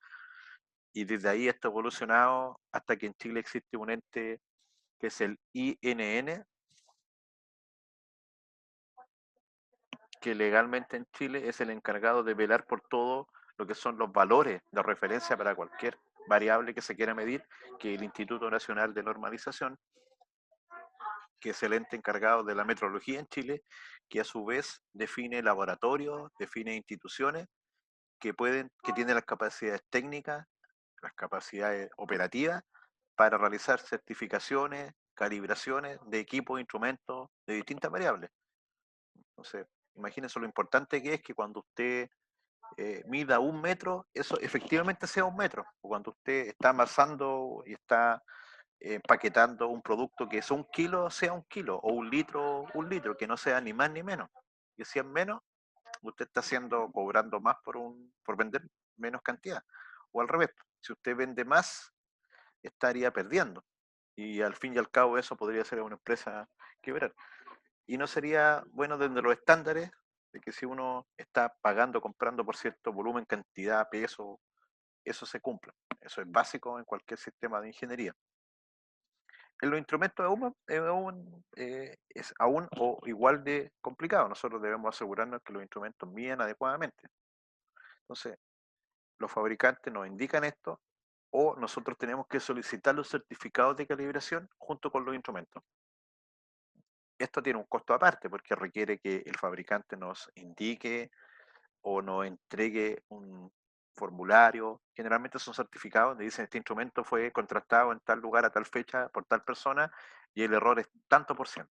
y desde ahí esto ha evolucionado hasta que en Chile existe un ente que es el INN, que legalmente en Chile es el encargado de velar por todo lo que son los valores de referencia para cualquier variable que se quiera medir, que el Instituto Nacional de Normalización, que es el ente encargado de la metrología en Chile, que a su vez define laboratorios, define instituciones que tienen las capacidades técnicas, las capacidades operativas para realizar certificaciones, calibraciones de equipos e instrumentos de distintas variables. Entonces, imagínense lo importante que es que cuando usted mida 1 metro, eso efectivamente sea 1 metro. O cuando usted está amasando y está empaquetando un producto que es 1 kilo, sea 1 kilo, o 1 litro, que no sea ni más ni menos. Que si es menos, usted está cobrando más por vender menos cantidad. O al revés, si usted vende más, estaría perdiendo. Y al fin y al cabo eso podría ser una empresa quebrar. Y no sería bueno desde los estándares de que si uno está pagando, comprando por cierto volumen, cantidad, peso, eso se cumpla. Eso es básico en cualquier sistema de ingeniería. En los instrumentos es aún o igual de complicado. Nosotros debemos asegurarnos que los instrumentos miden adecuadamente. Entonces, los fabricantes nos indican esto o nosotros tenemos que solicitar los certificados de calibración junto con los instrumentos. Esto tiene un costo aparte porque requiere que el fabricante nos indique o nos entregue un formulario. Generalmente son certificados donde dicen este instrumento fue contratado en tal lugar a tal fecha por tal persona y el error es tanto por ciento.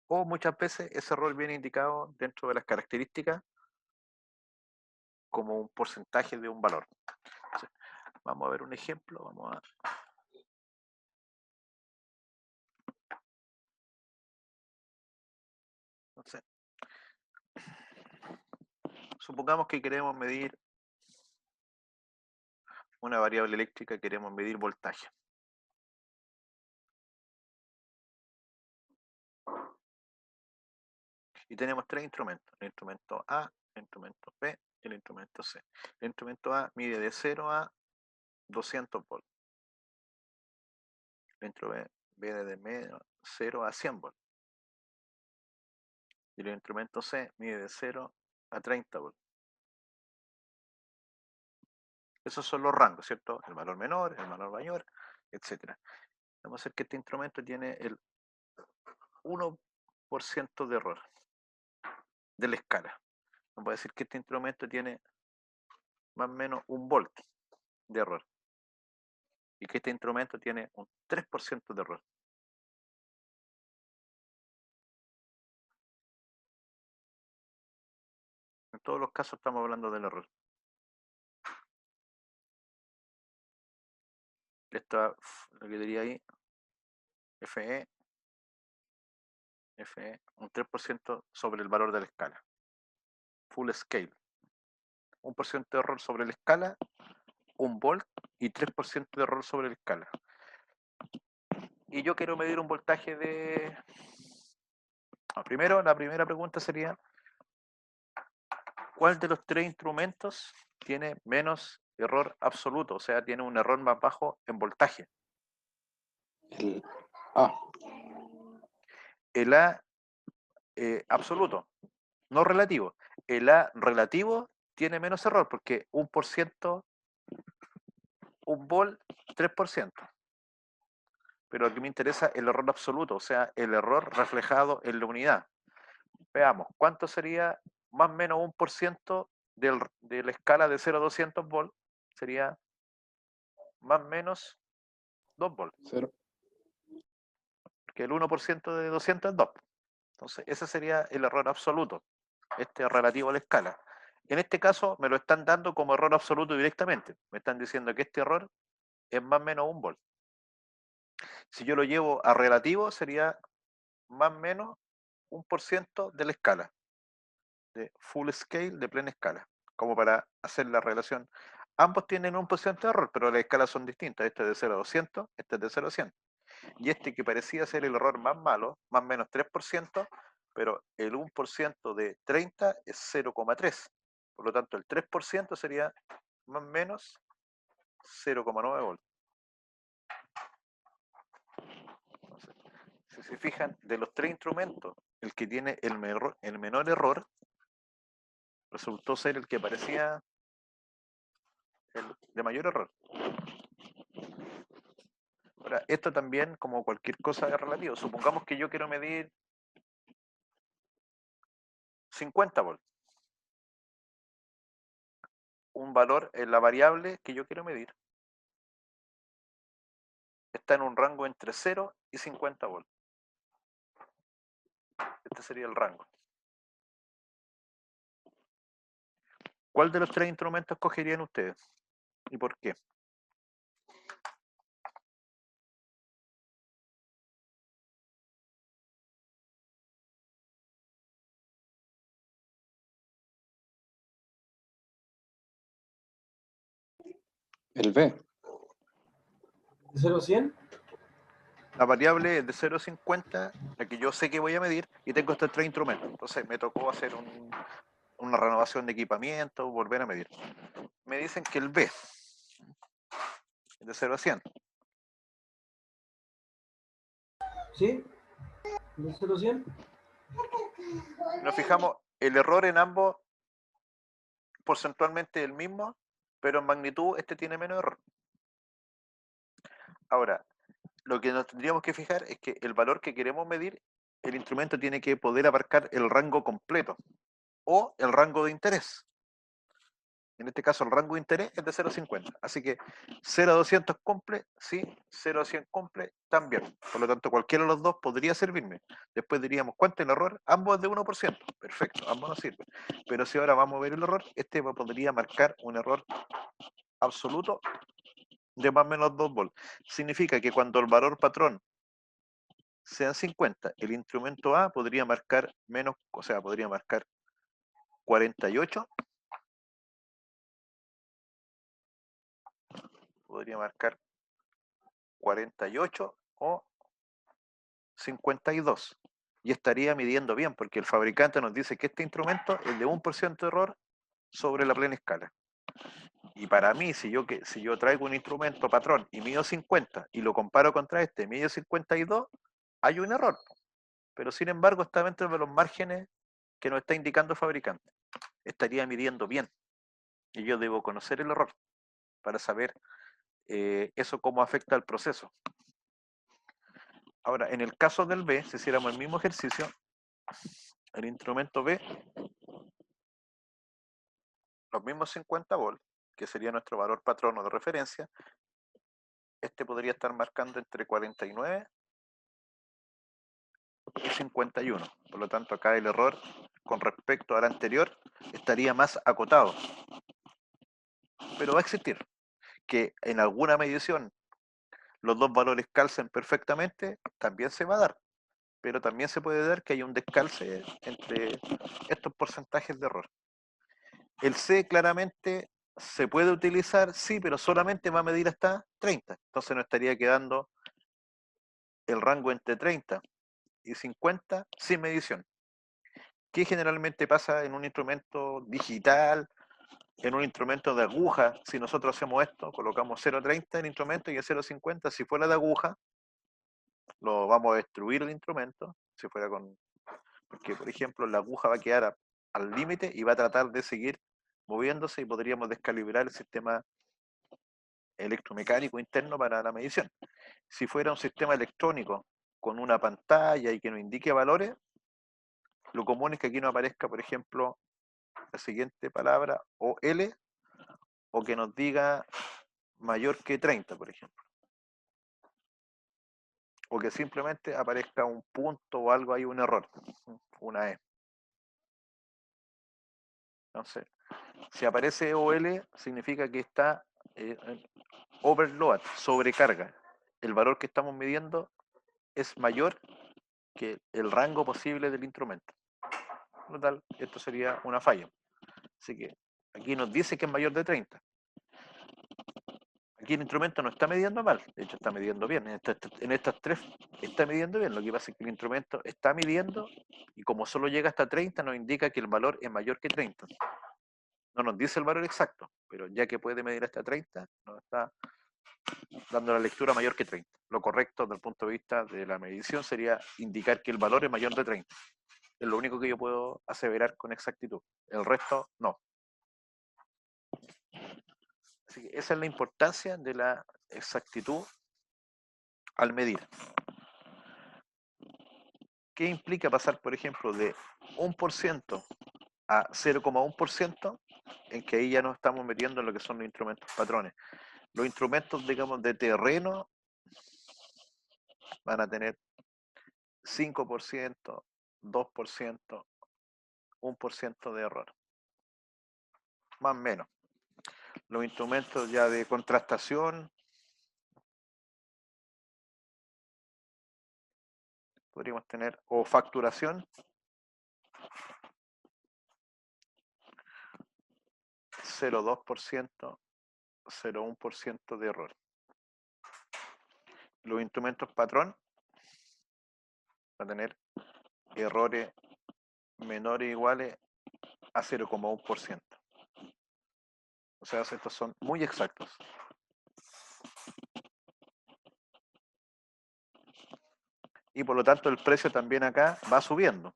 O muchas veces ese error viene indicado dentro de las características como un porcentaje de un valor. Entonces, vamos a ver un ejemplo. Entonces, supongamos que queremos medir una variable eléctrica, queremos medir voltaje. Y tenemos tres instrumentos: el instrumento A, el instrumento B y el instrumento C. El instrumento A mide de 0 a 200 volts. El instrumento B de 0 a 100 volts. Y el instrumento C mide de 0 a 30 volts. Esos son los rangos, ¿cierto? El valor menor, el valor mayor, etc. Vamos a hacer que este instrumento tiene el 1% de error de la escala. Vamos a decir que este instrumento tiene más o menos 1 volt de error. Y que este instrumento tiene un 3% de error. En todos los casos estamos hablando del error. Esto lo que diría ahí, FE, un 3% sobre el valor de la escala. Full scale. 1% de error sobre la escala, 1 volt y 3% de error sobre la escala. Y yo quiero medir un voltaje de... Primero, la primera pregunta sería, ¿cuál de los tres instrumentos tiene menos error absoluto? O sea, tiene un error más bajo en voltaje. El A. El A absoluto, no relativo. El A relativo tiene menos error porque 1%, 1 volt, 3%. Pero aquí me interesa el error absoluto, o sea, el error reflejado en la unidad. Veamos, ¿cuánto sería más o menos 1% de la escala de 0 a 200 volts? Sería más o menos 2 volts. 0. Porque el 1% de 200 es 2. Entonces, ese sería el error absoluto. Este es relativo a la escala. En este caso, me lo están dando como error absoluto directamente. Me están diciendo que este error es más o menos 1 volt. Si yo lo llevo a relativo, sería más o menos 1% de la escala. De full scale, de plena escala. Como para hacer la relación. Ambos tienen 1% de error, pero las escalas son distintas. Este es de 0 a 200, este es de 0 a 100. Y este que parecía ser el error más malo, más o menos 3%, pero el 1% de 30 es 0,3. Por lo tanto, el 3% sería más o menos 0,9 volts. Entonces, si se fijan, de los tres instrumentos, el que tiene el menor error resultó ser el que parecía el de mayor error. Ahora, esto también, como cualquier cosa, es relativo. Supongamos que yo quiero medir 50 volts. Un valor en la variable que yo quiero medir está en un rango entre 0 y 50 volts. Este sería el rango. ¿Cuál de los tres instrumentos escogerían ustedes? ¿Y por qué? El B. ¿De 0 a 100? La variable es de 0 a 50, la que yo sé que voy a medir, y tengo estos tres instrumentos. Entonces me tocó hacer una renovación de equipamiento, volver a medir. Me dicen que el B es de 0 a 100. ¿Sí? ¿De 0 a 100? Nos fijamos, el error en ambos porcentualmente es el mismo, pero en magnitud este tiene menos error. Ahora, lo que nos tendríamos que fijar es que el valor que queremos medir, el instrumento tiene que poder abarcar el rango completo o el rango de interés. En este caso el rango de interés es de 0,50. Así que 0 a 200 cumple, sí, 0 a 100 cumple, también. Por lo tanto, cualquiera de los dos podría servirme. Después diríamos, ¿cuánto es el error? Ambos de 1%. Perfecto, ambos nos sirven. Pero si ahora vamos a ver el error, este podría marcar un error absoluto de más o menos 2 volts. Significa que cuando el valor patrón sea 50, el instrumento A podría marcar menos, o sea, podría marcar 48, podría marcar 48 o 52. Y estaría midiendo bien, porque el fabricante nos dice que este instrumento es de 1% de error sobre la plena escala. Y para mí, si yo traigo un instrumento patrón y mido 50 y lo comparo contra este, mido 52, hay un error. Pero sin embargo está dentro de los márgenes que nos está indicando el fabricante. Estaría midiendo bien. Y yo debo conocer el error para saber eso cómo afecta al proceso. Ahora, en el caso del B, si hiciéramos el mismo ejercicio, el instrumento B, los mismos 50 volts, que sería nuestro valor patrono de referencia, este podría estar marcando entre 49 y 51. Por lo tanto, acá el error con respecto al anterior estaría más acotado. Pero va a existir. Que en alguna medición los dos valores calcen perfectamente, también se va a dar. Pero también se puede dar que haya un descalce entre estos porcentajes de error. El C claramente se puede utilizar, sí, pero solamente va a medir hasta 30. Entonces nos estaría quedando el rango entre 30 y 50 sin medición. ¿Qué generalmente pasa en un instrumento digital, en un instrumento de aguja? Si nosotros hacemos esto, colocamos 0,30 en el instrumento y en 0,50, si fuera de aguja, lo vamos a destruir el instrumento, si fuera con... Porque, por ejemplo, la aguja va a quedar al límite y va a tratar de seguir moviéndose y podríamos descalibrar el sistema electromecánico interno para la medición. Si fuera un sistema electrónico con una pantalla y que nos indique valores, lo común es que aquí nos aparezca, por ejemplo, la siguiente palabra, o L, o que nos diga mayor que 30, por ejemplo. O que simplemente aparezca un punto o algo ahí, un error, una E. Entonces, si aparece OL, significa que está overload, sobrecarga. El valor que estamos midiendo es mayor que el rango posible del instrumento. Por lo tal, esto sería una falla. Así que aquí nos dice que es mayor de 30. Aquí el instrumento no está midiendo mal, de hecho está midiendo bien. En estas tres está midiendo bien. Lo que pasa es que el instrumento está midiendo y como solo llega hasta 30 nos indica que el valor es mayor que 30. No nos dice el valor exacto, pero ya que puede medir hasta 30, nos está dando la lectura mayor que 30. Lo correcto desde el punto de vista de la medición sería indicar que el valor es mayor de 30. Es lo único que yo puedo aseverar con exactitud. El resto, no. Así que esa es la importancia de la exactitud al medir. ¿Qué implica pasar, por ejemplo, de 1% a 0,1%? En que ahí ya nos estamos metiendo en lo que son los instrumentos patrones. Los instrumentos, digamos, de terreno van a tener 5%, 2%, 1% de error. Más o menos. Los instrumentos ya de contrastación podríamos tener, o facturación, 0,2%, 0,1% de error. Los instrumentos patrón van a tener errores menores o iguales a 0,1%. O sea, estos son muy exactos. Y por lo tanto el precio también acá va subiendo.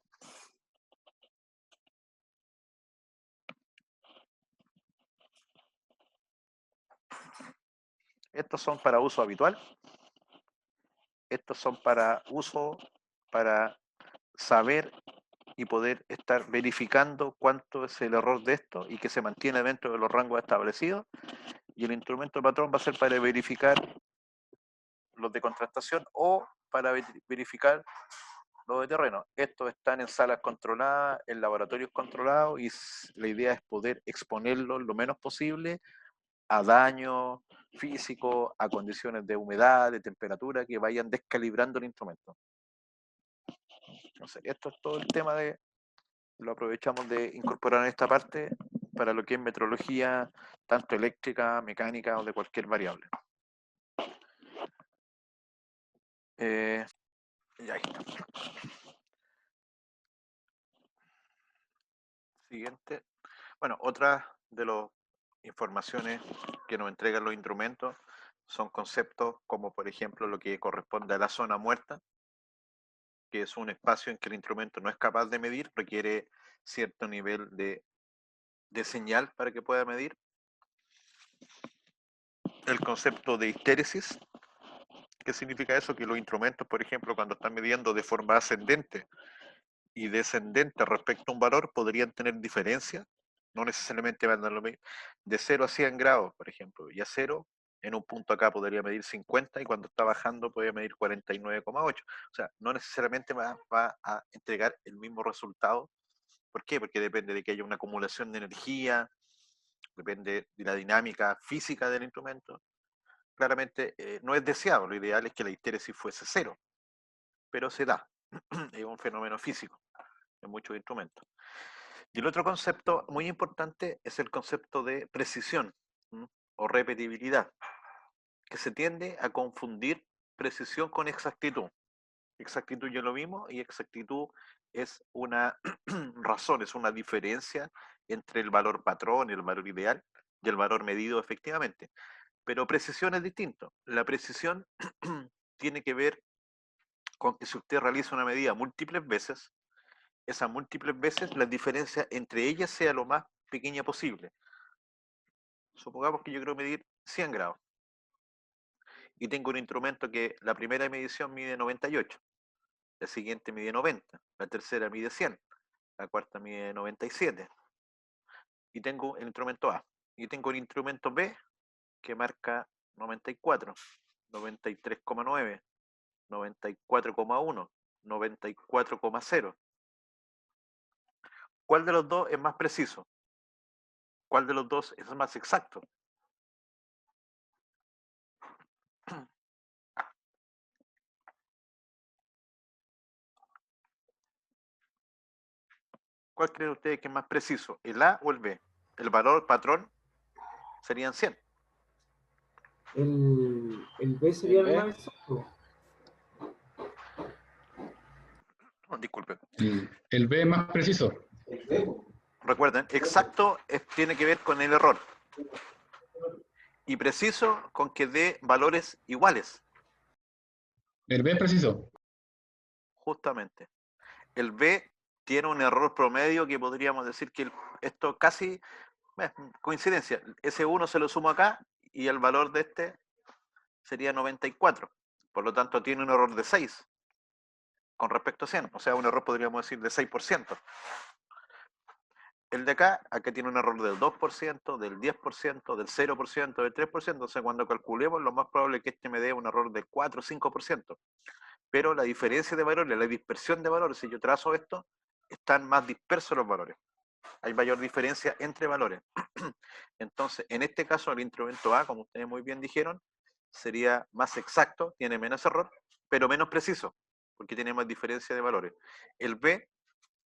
Estos son para uso habitual. Estos son para uso, para saber y poder estar verificando cuánto es el error de esto y que se mantiene dentro de los rangos establecidos. Y el instrumento patrón va a ser para verificar los de contrastación o para verificar los de terreno. Estos están en salas controladas, en laboratorios controlados, y la idea es poder exponerlos lo menos posible a daño físico, a condiciones de humedad, de temperatura, que vayan descalibrando el instrumento. Entonces, esto es todo el tema de, lo aprovechamos de incorporar en esta parte para lo que es metrología, tanto eléctrica, mecánica o de cualquier variable. Y ahí está. Siguiente. Bueno, otras de las informaciones que nos entregan los instrumentos son conceptos como, por ejemplo, lo que corresponde a la zona muerta, que es un espacio en que el instrumento no es capaz de medir, requiere cierto nivel de señal para que pueda medir. El concepto de histéresis. ¿Qué significa eso? Que los instrumentos, por ejemplo, cuando están midiendo de forma ascendente y descendente respecto a un valor, podrían tener diferencias, no necesariamente van a dar lo mismo, de 0 a 100 grados, por ejemplo, y a 0, en un punto acá podría medir 50 y cuando está bajando podría medir 49,8. O sea, no necesariamente va a entregar el mismo resultado. ¿Por qué? Porque depende de que haya una acumulación de energía, depende de la dinámica física del instrumento. Claramente no es deseado, lo ideal es que la histéresis fuese 0, pero se da, es un fenómeno físico en muchos instrumentos. Y el otro concepto muy importante es el concepto de precisión, ¿m? O repetibilidad, que se tiende a confundir precisión con exactitud. Exactitud ya lo mismo, y exactitud es una razón, es una diferencia entre el valor patrón, el valor ideal, y el valor medido efectivamente. Pero precisión es distinto. La precisión tiene que ver con que si usted realiza una medida múltiples veces, esas múltiples veces la diferencia entre ellas sea lo más pequeña posible. Supongamos que yo quiero medir 100 grados y tengo un instrumento que la primera medición mide 98, la siguiente mide 90, la tercera mide 100, la cuarta mide 97, y tengo el instrumento A. Y tengo el instrumento B que marca 94, 93,9, 94,1, 94,0. ¿Cuál de los dos es más preciso? ¿Cuál de los dos es más exacto? ¿Cuál creen ustedes que es más preciso? ¿El A o el B? El valor patrón serían 100. El B sería el más exacto. Oh, disculpen. El B es más preciso. Recuerden, exacto tiene que ver con el error. Y preciso con que dé valores iguales. El B es preciso. Justamente. El B tiene un error promedio que podríamos decir que esto casi coincidencia. Ese 1 se lo sumo acá y el valor de este sería 94. Por lo tanto, tiene un error de 6 con respecto a 100. O sea, un error podríamos decir de 6%. El de acá tiene un error del 2%, del 10%, del 0%, del 3%. Entonces, cuando calculemos, lo más probable es que este me dé un error del 4 o 5%. Pero la diferencia de valores, la dispersión de valores, si yo trazo esto, están más dispersos los valores. Hay mayor diferencia entre valores. Entonces, en este caso, el instrumento A, como ustedes muy bien dijeron, sería más exacto, tiene menos error, pero menos preciso, porque tiene más diferencia de valores. El B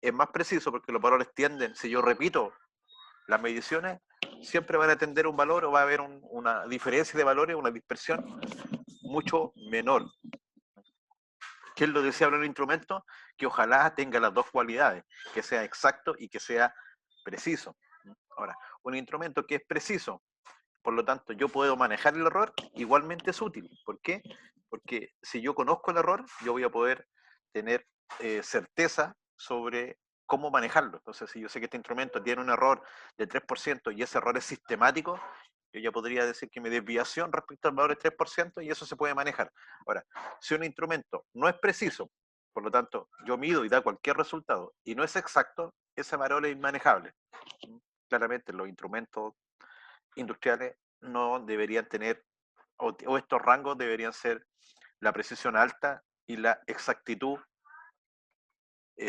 es más preciso porque los valores tienden, si yo repito las mediciones, siempre van a tender un valor o va a haber una diferencia de valores, una dispersión mucho menor. ¿Qué es lo deseable en un instrumento? Que ojalá tenga las dos cualidades, que sea exacto y que sea preciso. Ahora, un instrumento que es preciso, por lo tanto yo puedo manejar el error, igualmente es útil. ¿Por qué? Porque si yo conozco el error, yo voy a poder tener certeza sobre cómo manejarlo. Entonces, si yo sé que este instrumento tiene un error de 3% y ese error es sistemático, yo ya podría decir que mi desviación respecto al valor es 3% y eso se puede manejar. Ahora, si un instrumento no es preciso, Por lo tanto, yo mido y da cualquier resultado y no es exacto, esa variable es inmanejable. Claramente los instrumentos industriales no deberían tener, o estos rangos deberían ser la precisión alta y la exactitud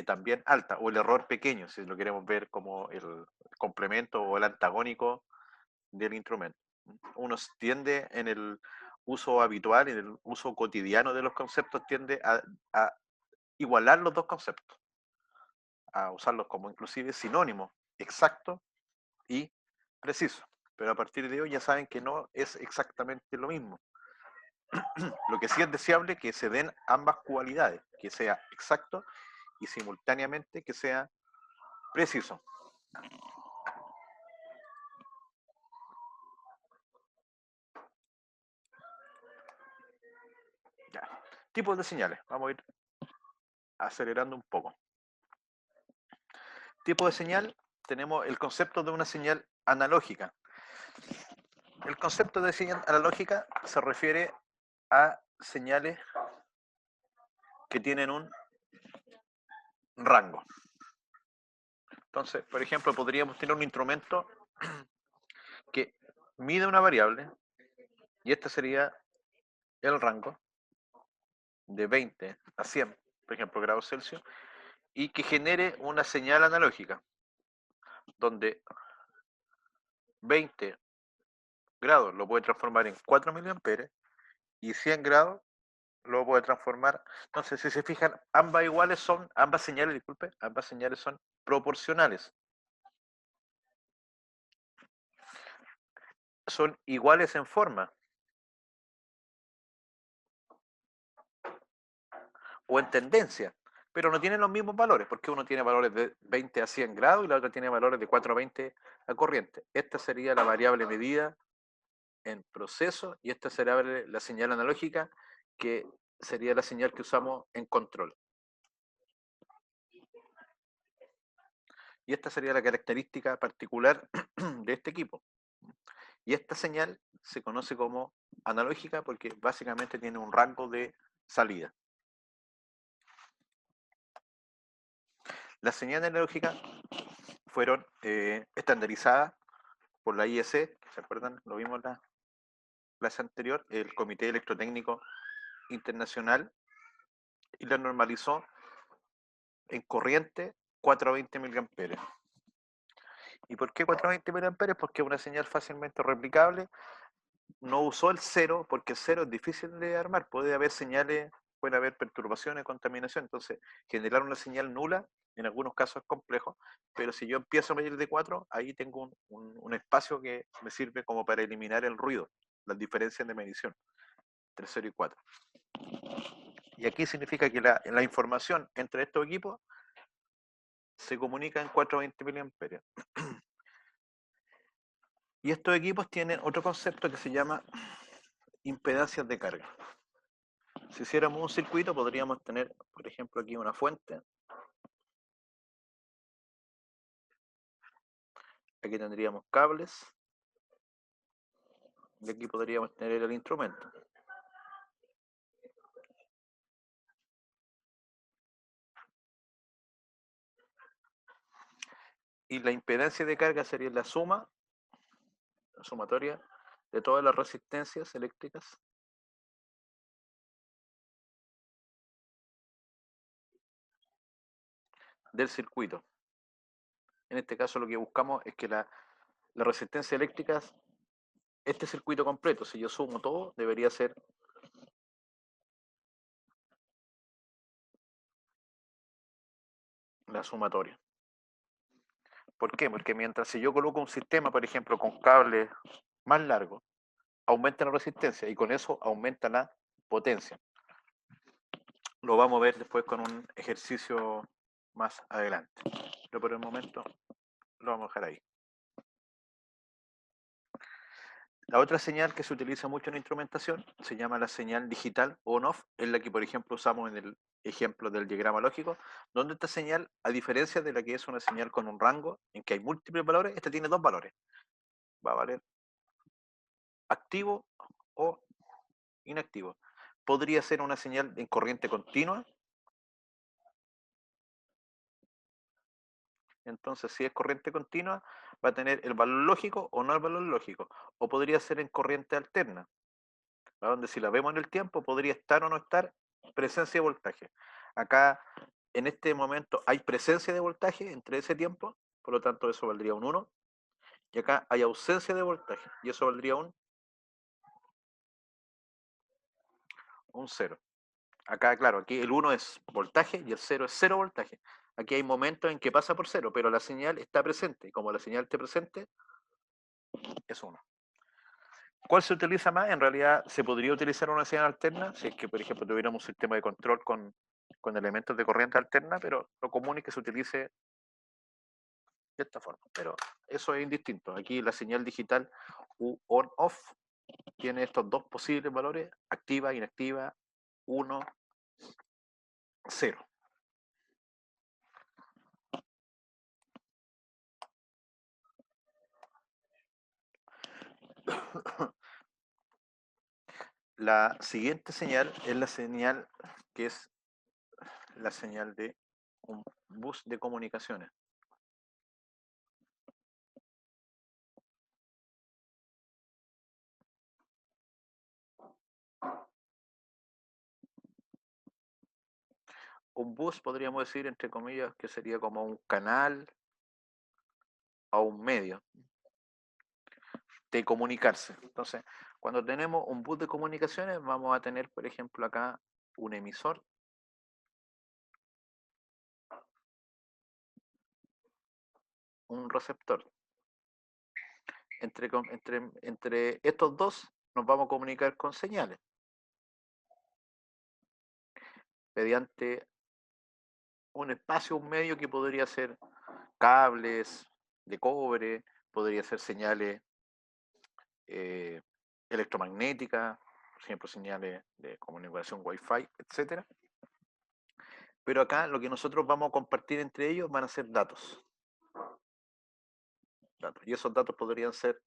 también alta, o el error pequeño, si lo queremos ver como el complemento o el antagónico del instrumento. Uno tiende en el uso habitual, en el uso cotidiano de los conceptos, tiende a igualar los dos conceptos, a usarlos como inclusive sinónimos, exacto y preciso. Pero a partir de hoy ya saben que no es exactamente lo mismo. Lo que sí es deseable que se den ambas cualidades, que sea exacto y simultáneamente que sea preciso. Ya. Tipos de señales. Vamos a ir acelerando un poco. Tipo de señal, tenemos el concepto de una señal analógica. El concepto de señal analógica se refiere a señales que tienen un rango. Entonces, por ejemplo, podríamos tener un instrumento que mide una variable y este sería el rango de 20 a 100, por ejemplo, grados Celsius, y que genere una señal analógica donde 20 grados lo puede transformar en 4 miliamperes y 100 grados lo puede transformar. Entonces, si se fijan, ambas señales son proporcionales. Son iguales en forma o en tendencia, pero no tienen los mismos valores, porque uno tiene valores de 20 a 100 grados y la otra tiene valores de 4 a 20 a corriente. Esta sería la variable medida en proceso y esta sería la señal analógica, que sería la señal que usamos en control. Y esta sería la característica particular de este equipo. Y esta señal se conoce como analógica porque básicamente tiene un rango de salida. Las señales analógicas fueron estandarizadas por la IEC, ¿se acuerdan? Lo vimos en la clase anterior, el Comité Electrotécnico Internacional, y la normalizó en corriente 420 miliamperes. ¿Y por qué 420 miliamperes? Porque es una señal fácilmente replicable. No usó el cero porque el cero es difícil de armar. Puede haber señales, puede haber perturbaciones, contaminación. Entonces, generar una señal nula en algunos casos es complejo, pero si yo empiezo a medir de 4, ahí tengo un espacio que me sirve como para eliminar el ruido, las diferencias de medición entre 0 y 4. Y aquí significa que la información entre estos equipos se comunica en 420 miliamperios. Y estos equipos tienen otro concepto que se llama impedancias de carga. Si hiciéramos un circuito, podríamos tener, por ejemplo, aquí una fuente. Aquí tendríamos cables. Y aquí podríamos tener el instrumento. Y la impedancia de carga sería la sumatoria de todas las resistencias eléctricas del circuito. En este caso lo que buscamos es que la resistencia eléctrica, este circuito completo, si yo sumo todo, debería ser la sumatoria. ¿Por qué? Porque mientras si yo coloco un sistema, por ejemplo, con cables más largos, aumenta la resistencia y con eso aumenta la potencia. Lo vamos a ver después con un ejercicio más adelante. Pero por el momento lo vamos a dejar ahí. La otra señal que se utiliza mucho en instrumentación se llama la señal digital on-off, es la que por ejemplo usamos en el ejemplo del diagrama lógico, donde esta señal, a diferencia de la que es una señal con un rango, en que hay múltiples valores, esta tiene dos valores. Va a valer activo o inactivo. Podría ser una señal en corriente continua Entonces, si es corriente continua, va a tener el valor lógico o no el valor lógico. O podría ser en corriente alterna, donde si la vemos en el tiempo, podría estar o no estar presencia de voltaje. Acá, en este momento, hay presencia de voltaje entre ese tiempo, por lo tanto, eso valdría un 1. Y acá hay ausencia de voltaje, y eso valdría un 0. Acá, claro, aquí el 1 es voltaje y el 0 es 0 voltaje. Aquí hay momentos en que pasa por 0, pero la señal está presente. Y como la señal está presente, es 1. ¿Cuál se utiliza más? En realidad, se podría utilizar una señal alterna, si es que, por ejemplo, tuviéramos un sistema de control con elementos de corriente alterna, pero lo común es que se utilice de esta forma. Pero eso es indistinto. Aquí la señal digital on-off tiene estos dos posibles valores, activa, inactiva, 1, 0. La siguiente señal es la señal que es la señal de un bus de comunicaciones. Un bus podríamos decir, entre comillas, que sería como un canal o un medio de comunicarse. Entonces, cuando tenemos un bus de comunicaciones, vamos a tener, por ejemplo, acá un emisor, un receptor. Entre estos dos nos vamos a comunicar con señales mediante un espacio, un medio que podría ser cables de cobre, podría ser señales electromagnéticas, por ejemplo, señales de comunicación Wi-Fi, etcétera. Pero acá lo que nosotros vamos a compartir entre ellos van a ser datos. Y esos datos podrían ser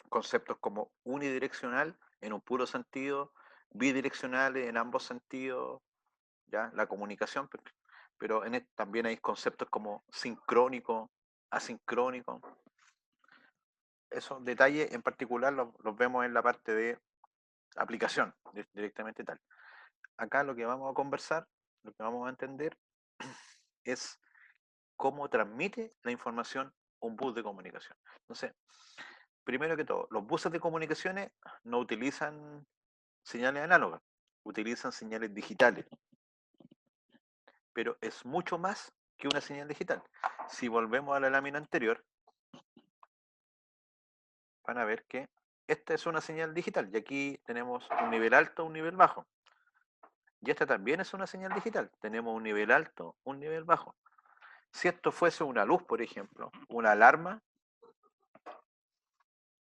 conceptos como unidireccional en un puro sentido, bidireccional en ambos sentidos, ¿ya? La comunicación, pero también hay conceptos como sincrónico, asincrónico. Esos detalles en particular los vemos en la parte de aplicación, directamente tal. Acá lo que vamos a conversar, lo que vamos a entender es cómo transmite la información un bus de comunicación. Entonces, primero que todo, los buses de comunicaciones no utilizan señales análogas, utilizan señales digitales, pero es mucho más que una señal digital. Si volvemos a la lámina anterior, van a ver que esta es una señal digital y aquí tenemos un nivel alto, un nivel bajo. Y esta también es una señal digital. Tenemos un nivel alto, un nivel bajo. Si esto fuese una luz, por ejemplo, una alarma,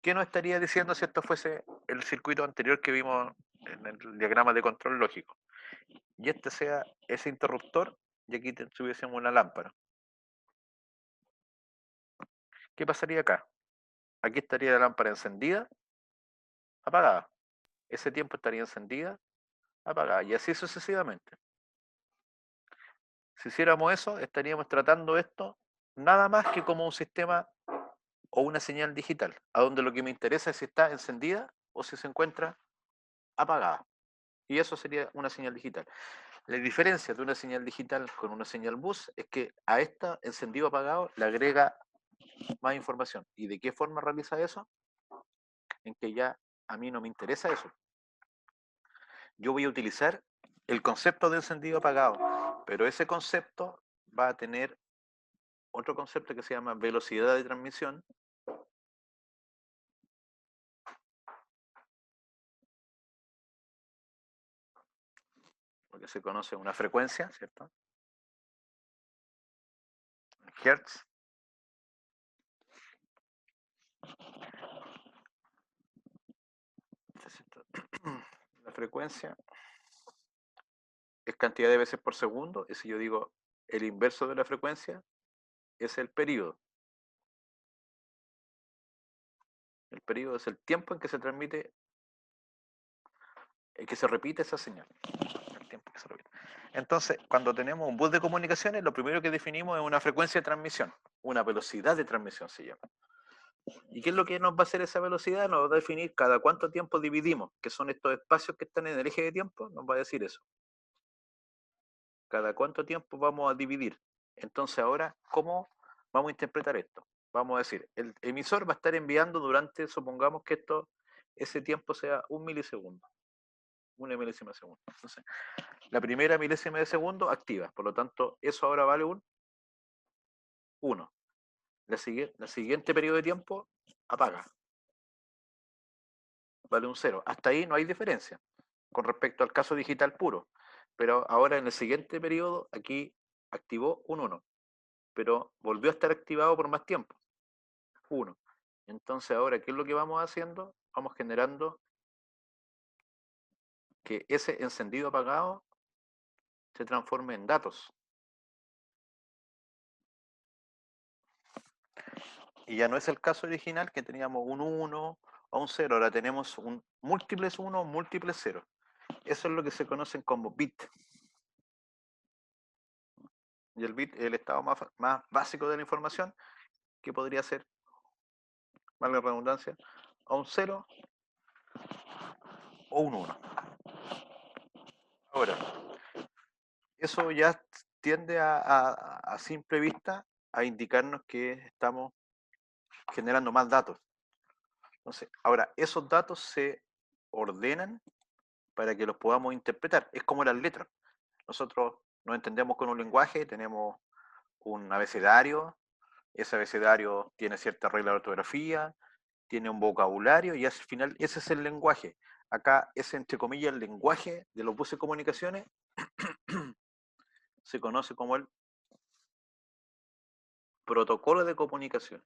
¿qué nos estaría diciendo si esto fuese el circuito anterior que vimos en el diagrama de control lógico? Y este sea ese interruptor y aquí tuviésemos una lámpara. ¿Qué pasaría acá? Aquí estaría la lámpara encendida, apagada. Ese tiempo estaría encendida, apagada, y así sucesivamente. Si hiciéramos eso, estaríamos tratando esto nada más que como un sistema o una señal digital, a donde lo que me interesa es si está encendida o si se encuentra apagada. Y eso sería una señal digital. La diferencia de una señal digital con una señal bus es que a esta encendido apagado le agrega más información. ¿Y de qué forma realiza eso? En que ya a mí no me interesa eso. Yo voy a utilizar el concepto de encendido apagado, pero ese concepto va a tener otro concepto que se llama velocidad de transmisión, lo que se conoce una frecuencia, ¿cierto? Hertz. La frecuencia es cantidad de veces por segundo, y si yo digo el inverso de la frecuencia, es el periodo. El periodo es el tiempo en que se transmite que se repite esa señal. El tiempo que se repite. Entonces, cuando tenemos un bus de comunicaciones, lo primero que definimos es una frecuencia de transmisión, una velocidad de transmisión se llama. ¿Y qué es lo que nos va a hacer esa velocidad? Nos va a definir cada cuánto tiempo dividimos, que son estos espacios que están en el eje de tiempo, nos va a decir eso. Cada cuánto tiempo vamos a dividir. Entonces ahora, ¿cómo vamos a interpretar esto? Vamos a decir, el emisor va a estar enviando durante, supongamos que ese tiempo sea 1 milisegundo, 1 milésima de segundo. Entonces, la primera milésima de segundo activa, por lo tanto, eso ahora vale un 1. La siguiente periodo de tiempo apaga, vale un 0. Hasta ahí no hay diferencia con respecto al caso digital puro, pero ahora en el siguiente periodo aquí activó un 1, pero volvió a estar activado por más tiempo, 1. Entonces ahora, ¿qué es lo que vamos haciendo? Vamos generando que ese encendido apagado se transforme en datos. Y ya no es el caso original que teníamos un 1 o un 0, ahora tenemos un múltiples 1, múltiples 0. Eso es lo que se conocen como bit. Y el bit es el estado más básico de la información, que podría ser, valga la redundancia, o un 0 o un 1. Ahora, eso ya tiende a simple vista a indicarnos que estamos generando más datos. Entonces, ahora, esos datos se ordenan para que los podamos interpretar. Es como las letras. Nosotros nos entendemos con un lenguaje, tenemos un abecedario, ese abecedario tiene cierta regla de ortografía, tiene un vocabulario y al final ese es el lenguaje. Acá ese, entre comillas, el lenguaje de los buses de comunicaciones se conoce como el protocolo de comunicación.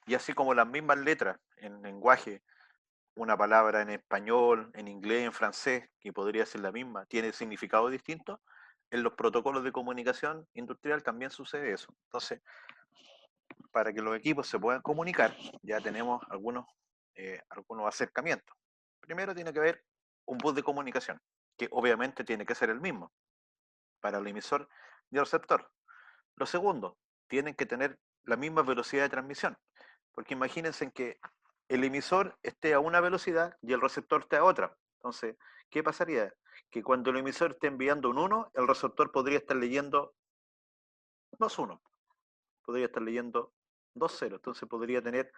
Y así como las mismas letras en lenguaje, una palabra en español, en inglés, en francés, que podría ser la misma, tiene significado distinto, en los protocolos de comunicación industrial también sucede eso. Entonces, para que los equipos se puedan comunicar, ya tenemos algunos acercamientos. Primero tiene que haber un bus de comunicación, que obviamente tiene que ser el mismo para el emisor y el receptor. Lo segundo, tienen que tener la misma velocidad de transmisión, porque imagínense que el emisor esté a una velocidad y el receptor esté a otra. Entonces, ¿qué pasaría? Que cuando el emisor esté enviando un 1, el receptor podría estar leyendo 2-1, podría estar leyendo 2-0. Entonces podría tener,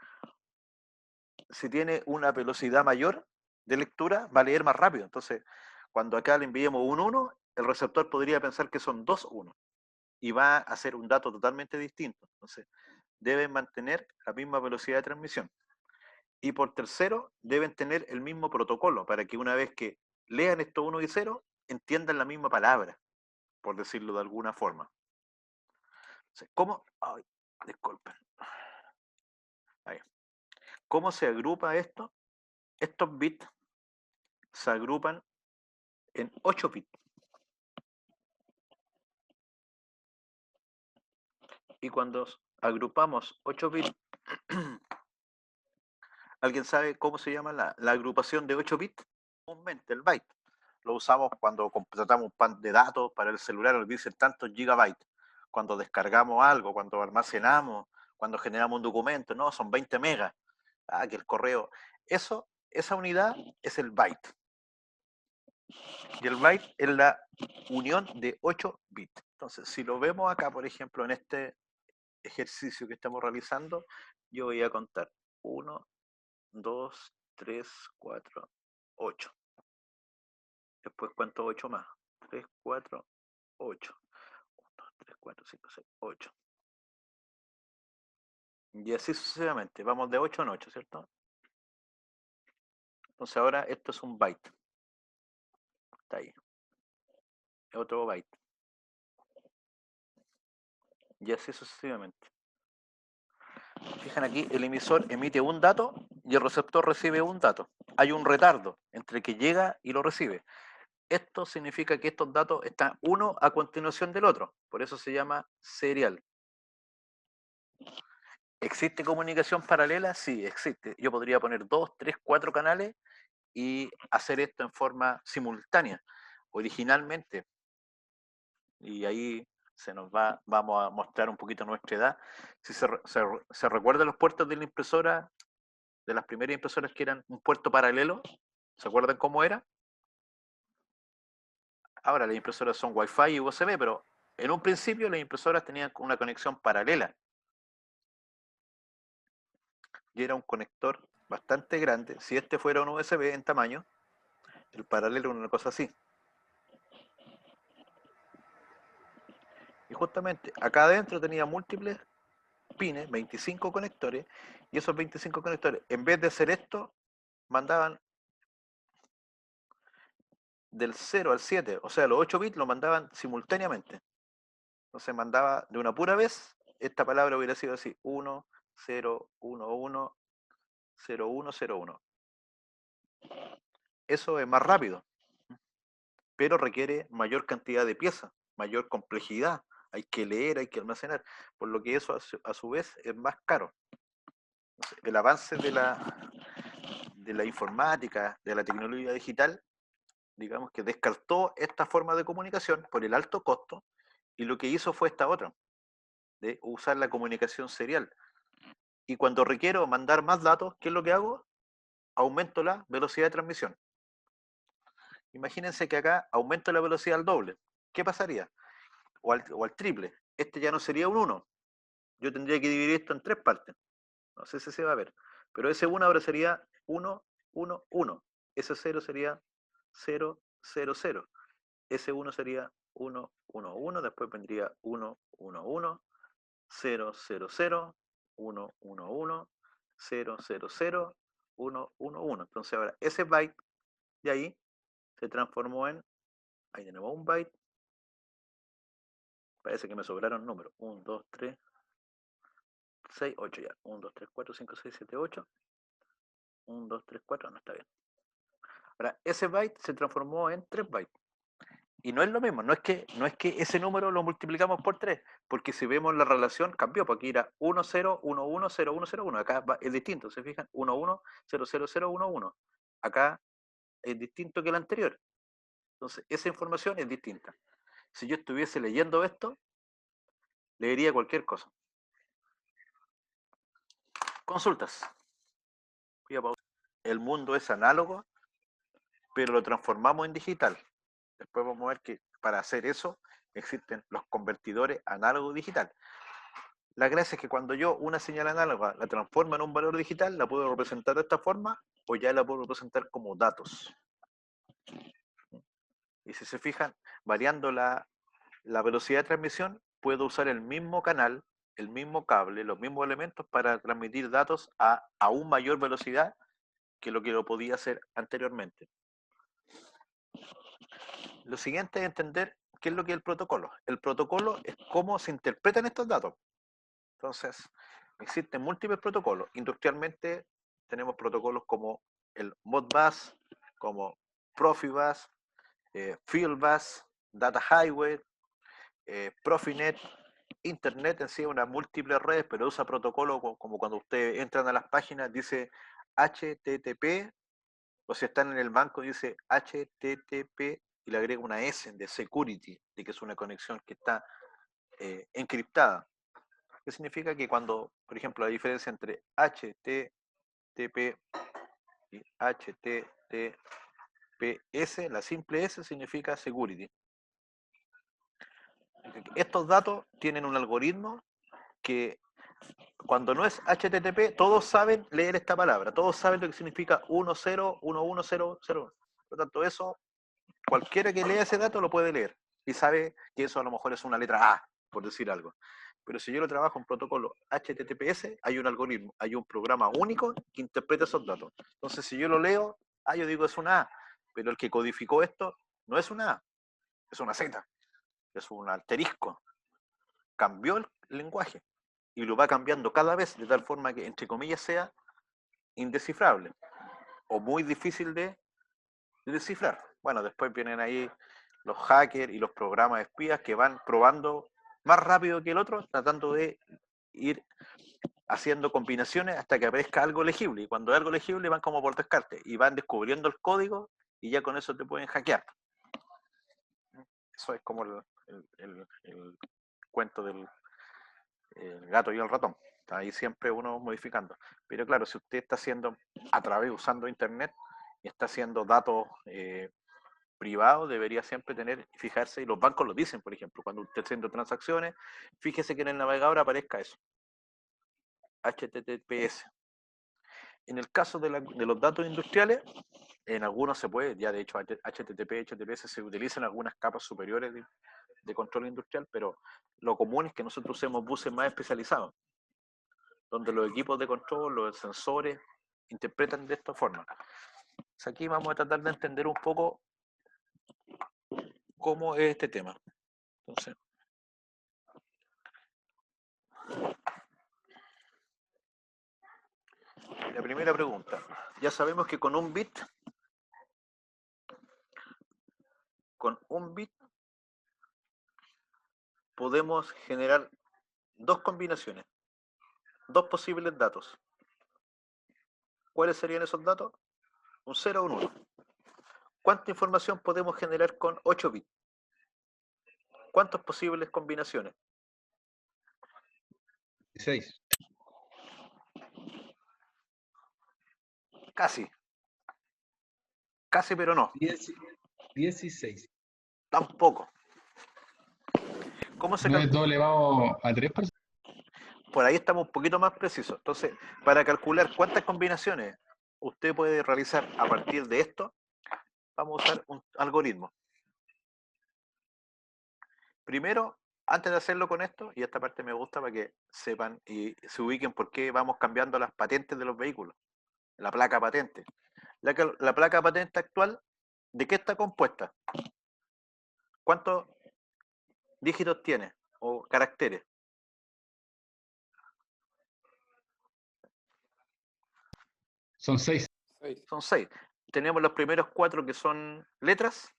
si tiene una velocidad mayor de lectura, va a leer más rápido. Entonces, cuando acá le enviemos un 1, el receptor podría pensar que son 2-1 y va a hacer un dato totalmente distinto. Entonces, deben mantener la misma velocidad de transmisión. Y por tercero, deben tener el mismo protocolo para que una vez que lean esto 1 y 0, entiendan la misma palabra, por decirlo de alguna forma. ¿Cómo? Ay, disculpen. Ahí. ¿Cómo se agrupa esto? Estos bits se agrupan en 8 bits. Y cuando agrupamos 8 bits, ¿alguien sabe cómo se llama la agrupación de 8 bits? Comúnmente el byte. Lo usamos cuando tratamos un pan de datos para el celular, nos dicen tantos gigabytes. Cuando descargamos algo, cuando almacenamos, cuando generamos un documento, no, son 20 megas. Ah, que el correo. Esa unidad es el byte. Y el byte es la unión de 8 bits. Entonces, si lo vemos acá, por ejemplo, en este ejercicio que estamos realizando, yo voy a contar 1, 2, 3, 4, 8. Después cuento 8 más. 3, 4, 8. 1, 2, 3, 4, 5, 6, 8. Y así sucesivamente. Vamos de 8 en 8, ¿cierto? Entonces ahora esto es un byte. Está ahí. Otro byte. Y así sucesivamente. Fijan aquí, el emisor emite un dato y el receptor recibe un dato. Hay un retardo entre que llega y lo recibe. Esto significa que estos datos están uno a continuación del otro. Por eso se llama serial. ¿Existe comunicación paralela? Sí, existe. Yo podría poner 2, 3, 4 canales y hacer esto en forma simultánea. Originalmente, y ahí vamos a mostrar un poquito nuestra edad. Si se recuerdan los puertos de la impresora, de las primeras impresoras que eran un puerto paralelo, ¿se acuerdan cómo era? Ahora las impresoras son Wi-Fi y USB, pero en un principio las impresoras tenían una conexión paralela. Y era un conector bastante grande. Si este fuera un USB en tamaño, el paralelo era una cosa así. Y justamente acá adentro tenía múltiples pines, 25 conectores, y esos 25 conectores, en vez de hacer esto, mandaban del 0 al 7, o sea, los 8 bits lo mandaban simultáneamente. Entonces mandaba de una pura vez, esta palabra hubiera sido así, 1, 0, 1, 1, 0, 1, 0, 1. Eso es más rápido, pero requiere mayor cantidad de piezas, mayor complejidad. Hay que leer, hay que almacenar, por lo que eso a su vez es más caro. Entonces, el avance de la informática, de la tecnología digital, digamos que descartó esta forma de comunicación por el alto costo, y lo que hizo fue esta otra, de usar la comunicación serial. Y cuando requiero mandar más datos, ¿qué es lo que hago? Aumento la velocidad de transmisión. Imagínense que acá aumento la velocidad al doble. ¿Qué pasaría? O al triple. Este ya no sería un 1. Yo tendría que dividir esto en 3 partes. No sé si se va a ver. Pero ese 1 ahora sería 1, 1, 1. Ese 0 sería 0, 0, 0. Ese 1 sería 1, 1, 1. Después vendría 1, 1, 1. 0, 0, 0. 1, 1, 1. 0, 0, 0. 1, 1, 1. Entonces ahora ese byte de ahí se transformó en, ahí tenemos un byte, parece que me sobraron números, 1, 2, 3, 6, 8 ya, 1, 2, 3, 4, 5, 6, 7, 8, 1, 2, 3, 4, no está bien. Ahora, ese byte se transformó en 3 bytes. Y no es lo mismo, no es que ese número lo multiplicamos por 3, porque si vemos la relación cambió, porque era 1, 0, 1, 1, 0, 1, 0, 1. Acá es distinto, ¿se fijan? 1, 1, 0, 0, 0, 1, 1. Acá es distinto que el anterior. Entonces, esa información es distinta. Si yo estuviese leyendo esto, leería cualquier cosa. Consultas. Voy a pausar. El mundo es análogo, pero lo transformamos en digital. Después vamos a ver que para hacer eso existen los convertidores análogo-digital. La gracia es que cuando yo una señal análoga la transformo en un valor digital, la puedo representar de esta forma o ya la puedo representar como datos. Y si se fijan, variando la velocidad de transmisión, puedo usar el mismo canal, el mismo cable, los mismos elementos para transmitir datos a aún mayor velocidad que lo podía hacer anteriormente. Lo siguiente es entender qué es lo que es el protocolo. El protocolo es cómo se interpretan estos datos. Entonces, existen múltiples protocolos. Industrialmente tenemos protocolos como el Modbus, como Profibus, Fieldbus, Data Highway, Profinet. Internet en sí es una múltiples redes, pero usa protocolos como cuando ustedes entran a las páginas, dice HTTP, o si están en el banco dice HTTP y le agrega una S de security, de que es una conexión que está encriptada. ¿Qué significa? Que cuando, por ejemplo, la diferencia entre HTTP y HTTPS, la simple S significa security. Estos datos tienen un algoritmo que cuando no es HTTP, todos saben leer esta palabra, todos saben lo que significa 10, 1100. Por lo tanto, eso, cualquiera que lea ese dato lo puede leer y sabe que eso a lo mejor es una letra A, por decir algo. Pero si yo lo trabajo en protocolo HTTPS, hay un algoritmo, hay un programa único que interpreta esos datos. Entonces, si yo lo leo, yo digo es una A, pero el que codificó esto no es una A, es una Z, es un asterisco. Cambió el lenguaje y lo va cambiando cada vez de tal forma que, entre comillas, sea indescifrable o muy difícil de descifrar. Bueno, después vienen ahí los hackers y los programas espías que van probando más rápido que el otro, tratando de ir haciendo combinaciones hasta que aparezca algo legible. Y cuando hay algo legible van como por descarte y van descubriendo el código y ya con eso te pueden hackear. Eso es como el cuento del gato y el ratón. Está ahí siempre uno modificando. Pero claro, si usted está haciendo a través, usando internet y está haciendo datos privados, debería siempre fijarse, y los bancos lo dicen, por ejemplo, cuando usted está haciendo transacciones, fíjese que en el navegador aparezca eso. HTTPS. En el caso de los datos industriales, en algunos se puede, ya de hecho HTTP, HTTPS se utilizan en algunas capas superiores de control industrial, pero lo común es que nosotros usemos buses más especializados, donde los equipos de control, los sensores, interpretan de esta forma. Entonces aquí vamos a tratar de entender un poco cómo es este tema. Entonces, la primera pregunta. Ya sabemos que con un bit podemos generar dos combinaciones, dos posibles datos. ¿Cuáles serían esos datos? Un 0 o un 1. ¿Cuánta información podemos generar con 8 bits? ¿Cuántas posibles combinaciones? 16. Casi. Casi, pero no. 16. Tampoco. ¿Cómo se ¿No es calcula? 2 elevado a 3? Por ahí estamos un poquito más precisos. Entonces, para calcular cuántas combinaciones usted puede realizar a partir de esto, vamos a usar un algoritmo. Primero, antes de hacerlo con esto, y esta parte me gusta para que sepan y se ubiquen por qué vamos cambiando las patentes de los vehículos, la placa patente. La placa patente actual, ¿de qué está compuesta? ¿Cuántos dígitos tiene o caracteres? Son 6. 6. Son 6. Tenemos los primeros 4 que son letras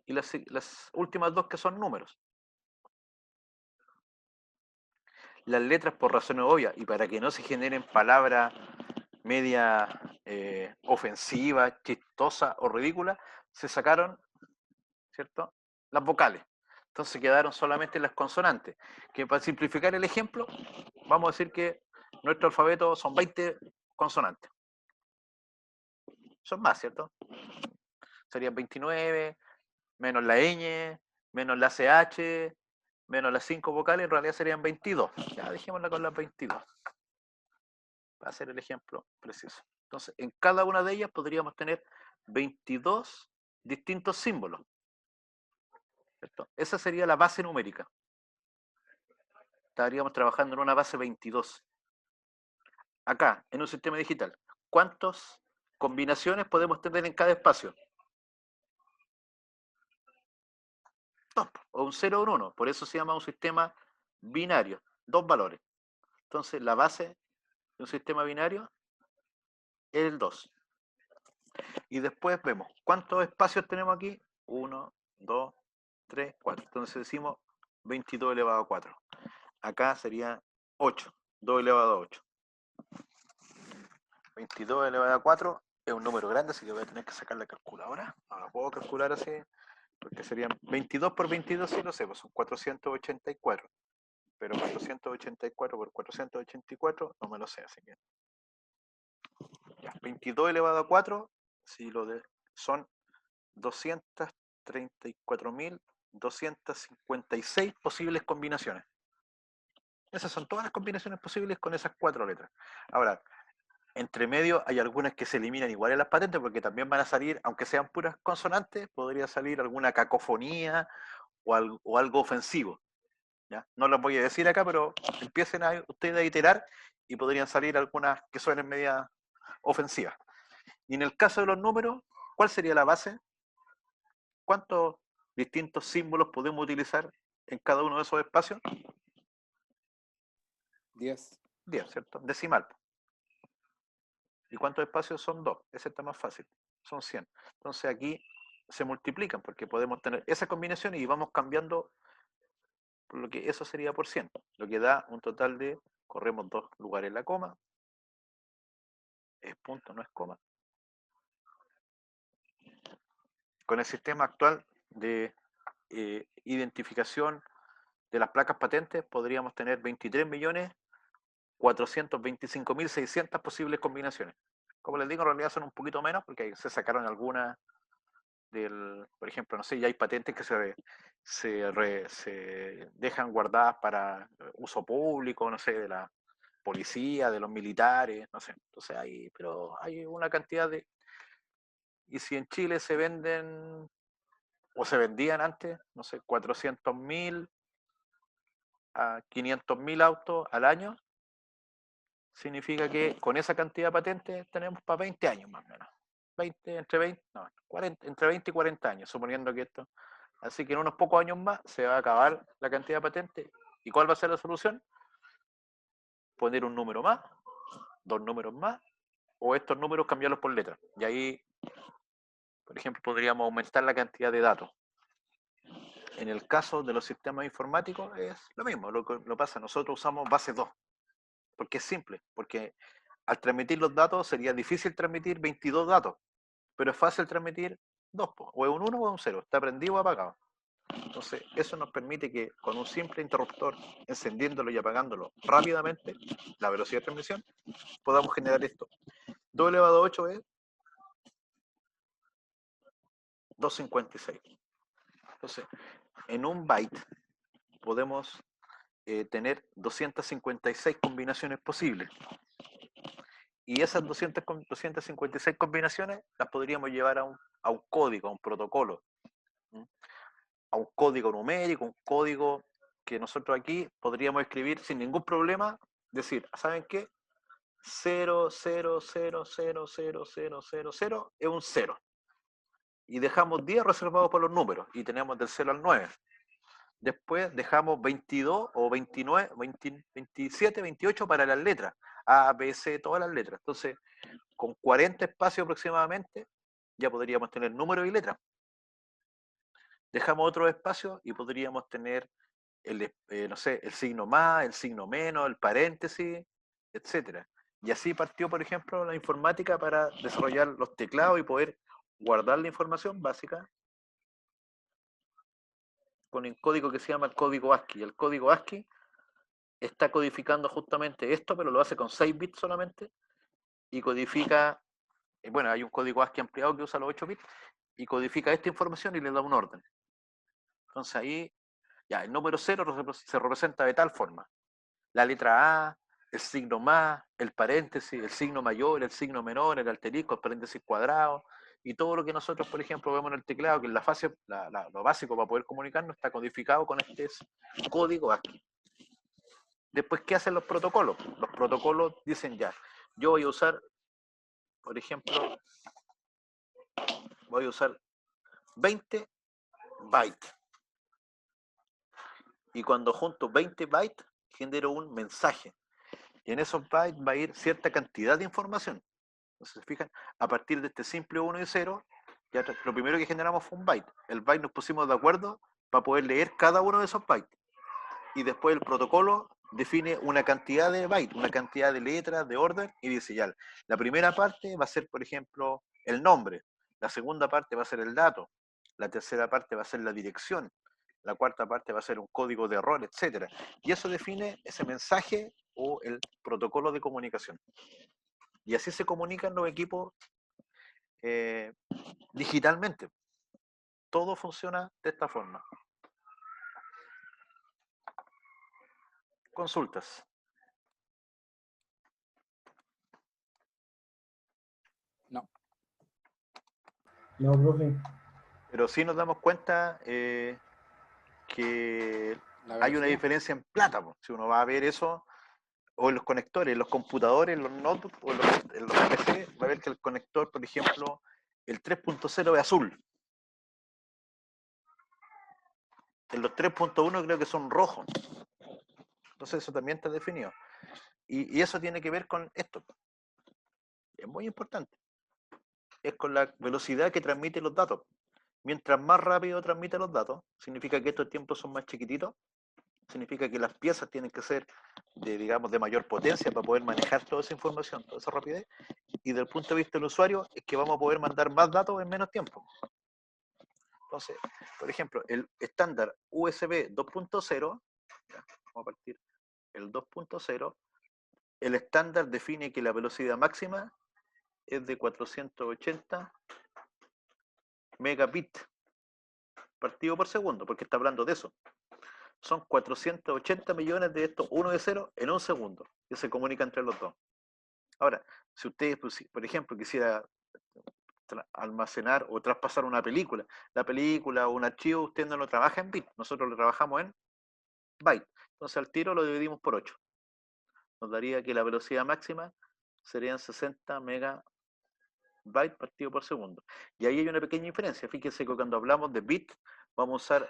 y las últimas 2 que son números. Las letras, por razones obvias y para que no se generen palabras media ofensivas, chistosas o ridículas, se sacaron, ¿cierto?, las vocales. Entonces quedaron solamente las consonantes. Que para simplificar el ejemplo, vamos a decir que nuestro alfabeto son 20 consonantes. Son más, ¿cierto? Serían 29, menos la ñ, menos la ch, menos las 5 vocales, en realidad serían 22. Ya dejémosla con las 22. Para hacer el ejemplo preciso. Entonces, en cada una de ellas podríamos tener 22 distintos símbolos, ¿cierto? Esa sería la base numérica. Estaríamos trabajando en una base 22. Acá, en un sistema digital, ¿cuántas combinaciones podemos tener en cada espacio? 2, o un 0 o un 1. Por eso se llama un sistema binario, dos valores. Entonces, la base de un sistema binario es el 2. Y después vemos, ¿cuántos espacios tenemos aquí? 1, 2, 3, 4. Entonces decimos 22 elevado a 4. Acá sería 8, 2 elevado a 8. 22 elevado a 4 es un número grande, así que voy a tener que sacar la calculadora. No la puedo calcular así, porque serían 22 por 22, si lo sé, pues son 484. Pero 484 por 484 no me lo sé, así que... Ya, 22 elevado a 4, si son 234.256 posibles combinaciones. Esas son todas las combinaciones posibles con esas 4 letras. Ahora, entre medio hay algunas que se eliminan igual en las patentes porque también van a salir, aunque sean puras consonantes, podría salir alguna cacofonía o algo ofensivo. ¿Ya? No lo voy a decir acá, pero empiecen ustedes a iterar y podrían salir algunas que suenen media ofensivas. Y en el caso de los números, ¿cuál sería la base? ¿Cuántos distintos símbolos podemos utilizar en cada uno de esos espacios? 10. 10, ¿cierto? Decimal. ¿Y cuántos espacios son? 2. Ese está más fácil. Son 100. Entonces aquí se multiplican porque podemos tener esa combinación y vamos cambiando por lo que eso sería por ciento, lo que da un total de, corremos 2 lugares la coma, es punto, no es coma. Con el sistema actual de identificación de las placas patentes podríamos tener 23.425.600 posibles combinaciones. Como les digo, en realidad son un poquito menos porque se sacaron algunas por ejemplo, no sé, ya hay patentes que se dejan guardadas para uso público, no sé, de la policía, de los militares, no sé. Entonces pero hay una cantidad de... Y si en Chile se venden, o se vendían antes, no sé, 400.000 a 500.000 autos al año, significa que con esa cantidad de patentes tenemos para 20 años más o menos. 20, entre 20, no, 40, entre 20 y 40 años, suponiendo que esto. Así que en unos pocos años más se va a acabar la cantidad de patentes. ¿Y cuál va a ser la solución? Poner un número más, 2 números más, o estos números cambiarlos por letras. Y ahí, por ejemplo, podríamos aumentar la cantidad de datos. En el caso de los sistemas informáticos es lo mismo. Lo pasa, nosotros usamos base 2, porque es simple, porque al transmitir los datos sería difícil transmitir 22 datos, pero es fácil transmitir 2, o es un 1 o un 0, está prendido o apagado. Entonces, eso nos permite que con un simple interruptor, encendiéndolo y apagándolo rápidamente, la velocidad de transmisión, podamos generar esto. 2 elevado a 8 es 256. Entonces, en un byte podemos tener 256 combinaciones posibles. Y esas 256 combinaciones las podríamos llevar a un código, a un protocolo, a un código numérico, un código que nosotros aquí podríamos escribir sin ningún problema, decir, ¿saben qué? 0, 0, 0, 0, 0, 0, 0, 0 es un 0. Y dejamos 10 reservados para los números y tenemos del 0 al 9. Después dejamos 22 o 29, 20, 27, 28 para las letras. A, B, C, todas las letras. Entonces, con 40 espacios aproximadamente, ya podríamos tener números y letras. Dejamos otros espacios y podríamos tener no sé, el signo más, el signo menos, el paréntesis, etcétera. Y así partió, por ejemplo, la informática para desarrollar los teclados y poder guardar la información básica con el código que se llama el código ASCII. El código ASCII está codificando justamente esto, pero lo hace con 6 bits solamente, y codifica, bueno, hay un código ASCII ampliado que usa los 8 bits, y codifica esta información y le da un orden. Entonces ahí, ya, el número 0 se representa de tal forma. La letra A, el signo más, el paréntesis, el signo mayor, el signo menor, el asterisco, el paréntesis cuadrado, y todo lo que nosotros, por ejemplo, vemos en el teclado, que es la fase, lo básico para poder comunicarnos, está codificado con este código aquí. Después, ¿qué hacen los protocolos? Los protocolos dicen ya, yo voy a usar, por ejemplo, voy a usar 20 bytes. Y cuando junto 20 bytes, genero un mensaje. Y en esos bytes va a ir cierta cantidad de información. Entonces, se fijan, a partir de este simple 1 y 0, ya lo primero que generamos fue un byte. El byte nos pusimos de acuerdo para poder leer cada uno de esos bytes. Y después el protocolo define una cantidad de bytes, una cantidad de letras, de orden, y dice ya, la primera parte va a ser, por ejemplo, el nombre, la segunda parte va a ser el dato, la tercera parte va a ser la dirección, la cuarta parte va a ser un código de error, etc. Y eso define ese mensaje o el protocolo de comunicación. Y así se comunican los equipos digitalmente. Todo funciona de esta forma. Consultas. No. No, profe. Pero sí nos damos cuenta que hay una diferencia en plata. Si uno va a ver eso, o en los conectores, en los computadores, en los notebooks, o en los PC, va a ver que el conector, por ejemplo, el 3.0 es azul. En los 3.1 creo que son rojos. Entonces eso también está definido. Y eso tiene que ver con esto. Es muy importante. Es con la velocidad que transmite los datos. Mientras más rápido transmite los datos, significa que estos tiempos son más chiquititos, significa que las piezas tienen que ser de, digamos, de mayor potencia para poder manejar toda esa información, toda esa rapidez. Y desde el punto de vista del usuario, es que vamos a poder mandar más datos en menos tiempo. Entonces, por ejemplo, el estándar USB 2.0, vamos a partir el 2.0, el estándar define que la velocidad máxima es de 480 megabits partido por segundo, porque está hablando de eso. Son 480 millones de estos 1 de 0 en un segundo, que se comunica entre los dos. Ahora, si usted, por ejemplo, quisiera almacenar o traspasar una película, la película o un archivo, usted no lo trabaja en bit, nosotros lo trabajamos en byte. Entonces al tiro lo dividimos por 8. Nos daría que la velocidad máxima serían 60 megabytes partido por segundo. Y ahí hay una pequeña diferencia. Fíjense que cuando hablamos de bit, vamos a usar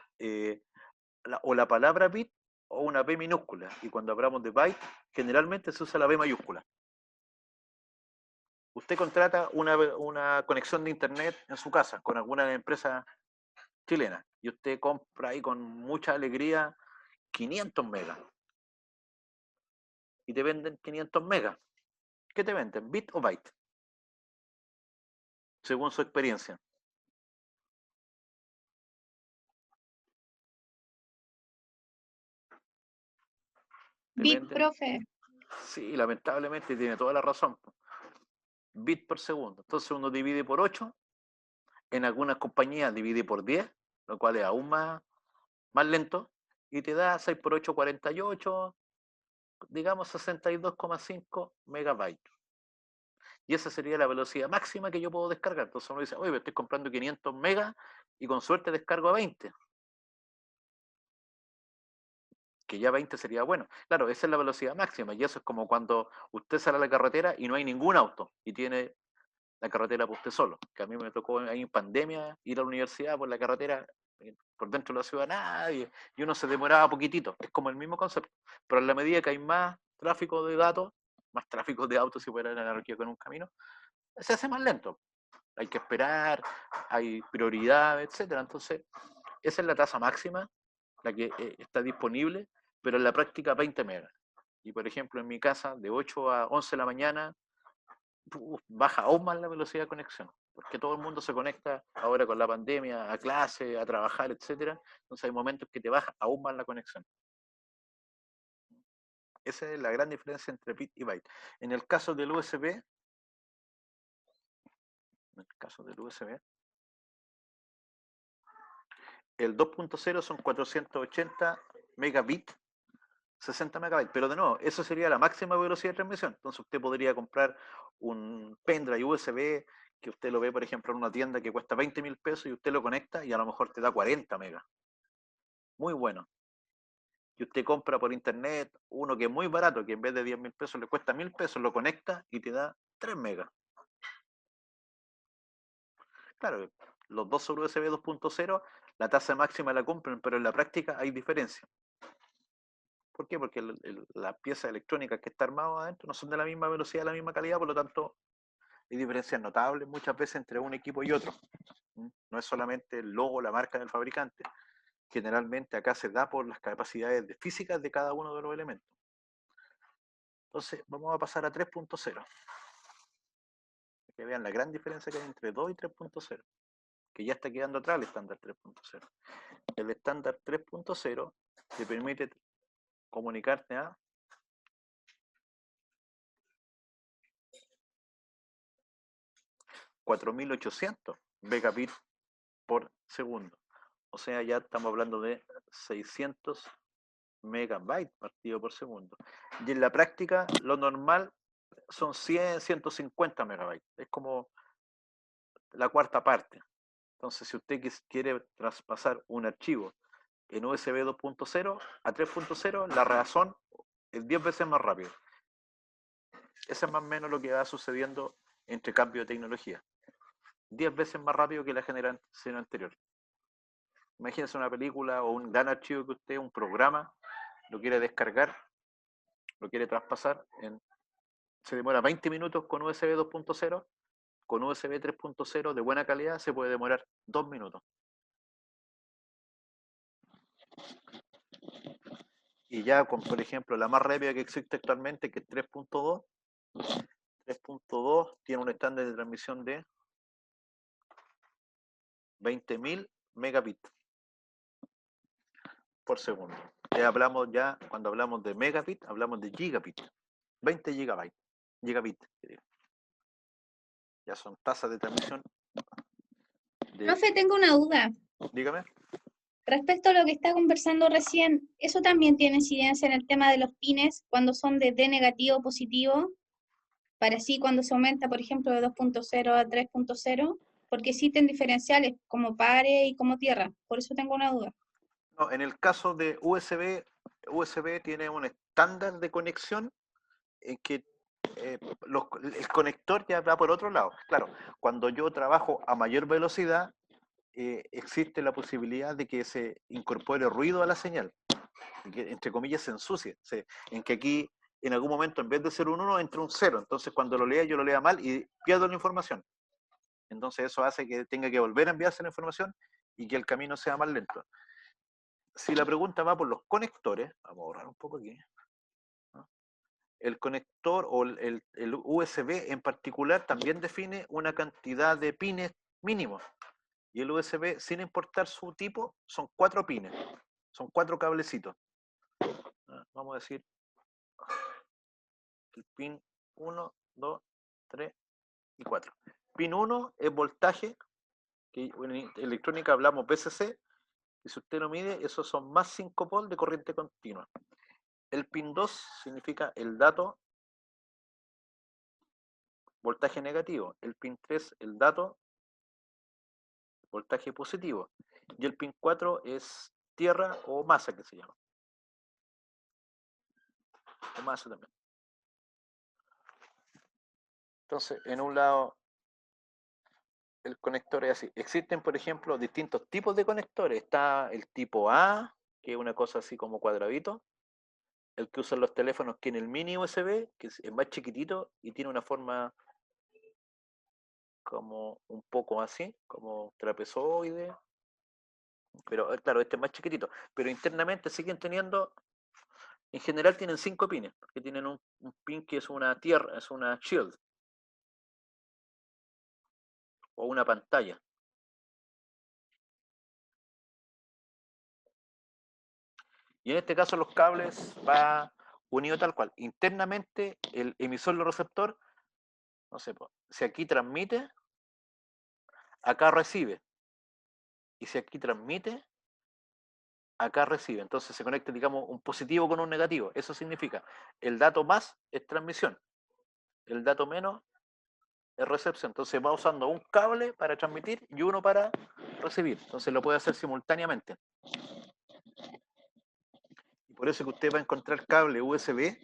o la palabra bit o una B minúscula. Y cuando hablamos de byte, generalmente se usa la B mayúscula. Usted contrata una conexión de internet en su casa con alguna empresa chilena y usted compra ahí con mucha alegría 500 megas y te venden 500 megas. ¿Qué te venden? ¿Bit o byte? Según su experiencia. Bit, profe. Sí, lamentablemente tiene toda la razón. Bit por segundo. Entonces uno divide por 8. En algunas compañías divide por 10, lo cual es aún más lento. Y te da 6 por 8, 48, digamos 62,5 megabytes. Y esa sería la velocidad máxima que yo puedo descargar. Entonces uno dice, oye, me estoy comprando 500 megas y con suerte descargo a 20. Que ya 20 sería bueno. Claro, esa es la velocidad máxima. Y eso es como cuando usted sale a la carretera y no hay ningún auto y tiene la carretera por usted solo. Que a mí me tocó ahí en pandemia ir a la universidad por la carretera, por dentro de la ciudad nadie, y uno se demoraba poquitito. Es como el mismo concepto. Pero en la medida que hay más tráfico de datos, más tráfico de autos, si fuera la anarquía con un camino, se hace más lento. Hay que esperar, hay prioridad, etcétera. Entonces, esa es la tasa máxima, la que está disponible, pero en la práctica 20 megas. Y por ejemplo, en mi casa, de 8 a 11 de la mañana, baja aún más la velocidad de conexión, porque todo el mundo se conecta ahora con la pandemia a clase, a trabajar, etcétera. Entonces hay momentos que te baja aún más la conexión. Esa es la gran diferencia entre bit y byte. En el caso del USB, el 2.0 son 480 megabits, 60 megabytes, pero de nuevo, eso sería la máxima velocidad de transmisión. Entonces usted podría comprar un pendrive USB que usted lo ve, por ejemplo, en una tienda que cuesta 20.000 pesos y usted lo conecta y a lo mejor te da 40 megas. Muy bueno. Y usted compra por internet uno que es muy barato, que en vez de 10.000 pesos le cuesta 1.000 pesos, lo conecta y te da 3 megas. Claro, los dos sobre USB 2.0, la tasa máxima la cumplen, pero en la práctica hay diferencia. ¿Por qué? Porque las piezas electrónicas que está armado adentro no son de la misma velocidad, de la misma calidad, por lo tanto hay diferencias notables muchas veces entre un equipo y otro. No es solamente el logo, la marca del fabricante. Generalmente acá se da por las capacidades físicas de cada uno de los elementos. Entonces vamos a pasar a 3.0. Que vean la gran diferencia que hay entre 2 y 3.0, que ya está quedando atrás el estándar 3.0. El estándar 3.0 te permite comunicarte a 4.800 megabits por segundo. O sea, ya estamos hablando de 600 megabytes partido por segundo. Y en la práctica, lo normal son 100, 150 megabytes. Es como la cuarta parte. Entonces, si usted quiere traspasar un archivo en USB 2.0 a 3.0, la razón es 10 veces más rápido. Eso es más o menos lo que va sucediendo entre cambio de tecnología. 10 veces más rápido que la generación anterior. Imagínense una película o un gran archivo que usted, un programa, lo quiere descargar, lo quiere traspasar, se demora 20 minutos con USB 2.0, con USB 3.0 de buena calidad se puede demorar 2 minutos. Y ya con, por ejemplo, la más rápida que existe actualmente, que es 3.2, 3.2 tiene un estándar de transmisión de 20.000 megabits por segundo. Hablamos ya, cuando hablamos de megabit, hablamos de gigabit, 20 gigabit. Ya son tasas de transmisión. Profe, tengo una duda. Dígame. Respecto a lo que está conversando recién, ¿eso también tiene incidencia en el tema de los pines cuando son de D negativo o positivo? Para así cuando se aumenta, por ejemplo, de 2.0 a 3.0, porque existen diferenciales como pare y como tierra. Por eso tengo una duda. No, en el caso de USB tiene un estándar de conexión en que el conector ya va por otro lado. Claro, cuando yo trabajo a mayor velocidad, existe la posibilidad de que se incorpore ruido a la señal, que entre comillas se ensucie, en que aquí en algún momento en vez de ser un 1 entre un 0, entonces cuando lo lea yo lo lea mal y pierdo la información. Entonces eso hace que tenga que volver a enviarse la información y que el camino sea más lento. Si la pregunta va por los conectores, vamos a borrar un poco aquí, ¿no? El conector o el USB en particular también define una cantidad de pines mínimos. Y el USB, sin importar su tipo, son 4 pines, son 4 cablecitos. Vamos a decir el pin 1, 2, 3 y 4. Pin 1 es voltaje, que en electrónica hablamos VCC, y si usted lo mide, esos son más 5 volts de corriente continua. El pin 2 significa el dato, voltaje negativo. El pin 3, el dato, voltaje positivo. Y el pin 4 es tierra o masa, que se llama. O masa también. Entonces, en un lado, el conector es así. Existen, por ejemplo, distintos tipos de conectores. Está el tipo A, que es una cosa así como cuadradito. El que usan los teléfonos, que en el mini USB, que es más chiquitito y tiene una forma como un poco así, como trapezoide. Pero claro, este es más chiquitito. Pero internamente siguen teniendo, en general tienen 5 pines, porque tienen un pin que es una tierra, es una shield o una pantalla. Y en este caso los cables va unido tal cual. Internamente el emisor y el receptor, no sé, si aquí transmite, acá recibe. Y si aquí transmite, acá recibe. Entonces se conecta, digamos, un positivo con un negativo. Eso significa, el dato más es transmisión, el dato menos es recepción. Entonces va usando un cable para transmitir y uno para recibir. Entonces lo puede hacer simultáneamente. Y por eso que usted va a encontrar cable USB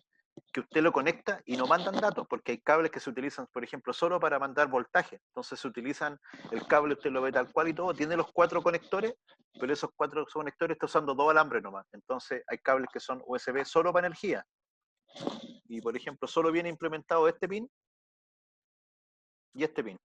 que usted lo conecta y no mandan datos, porque hay cables que se utilizan, por ejemplo, solo para mandar voltaje. Entonces se utilizan el cable, usted lo ve tal cual y todo, tiene los 4 conectores, pero esos 4 conectores está usando 2 alambres nomás. Entonces hay cables que son USB solo para energía. Y por ejemplo, solo viene implementado este pin y este pin.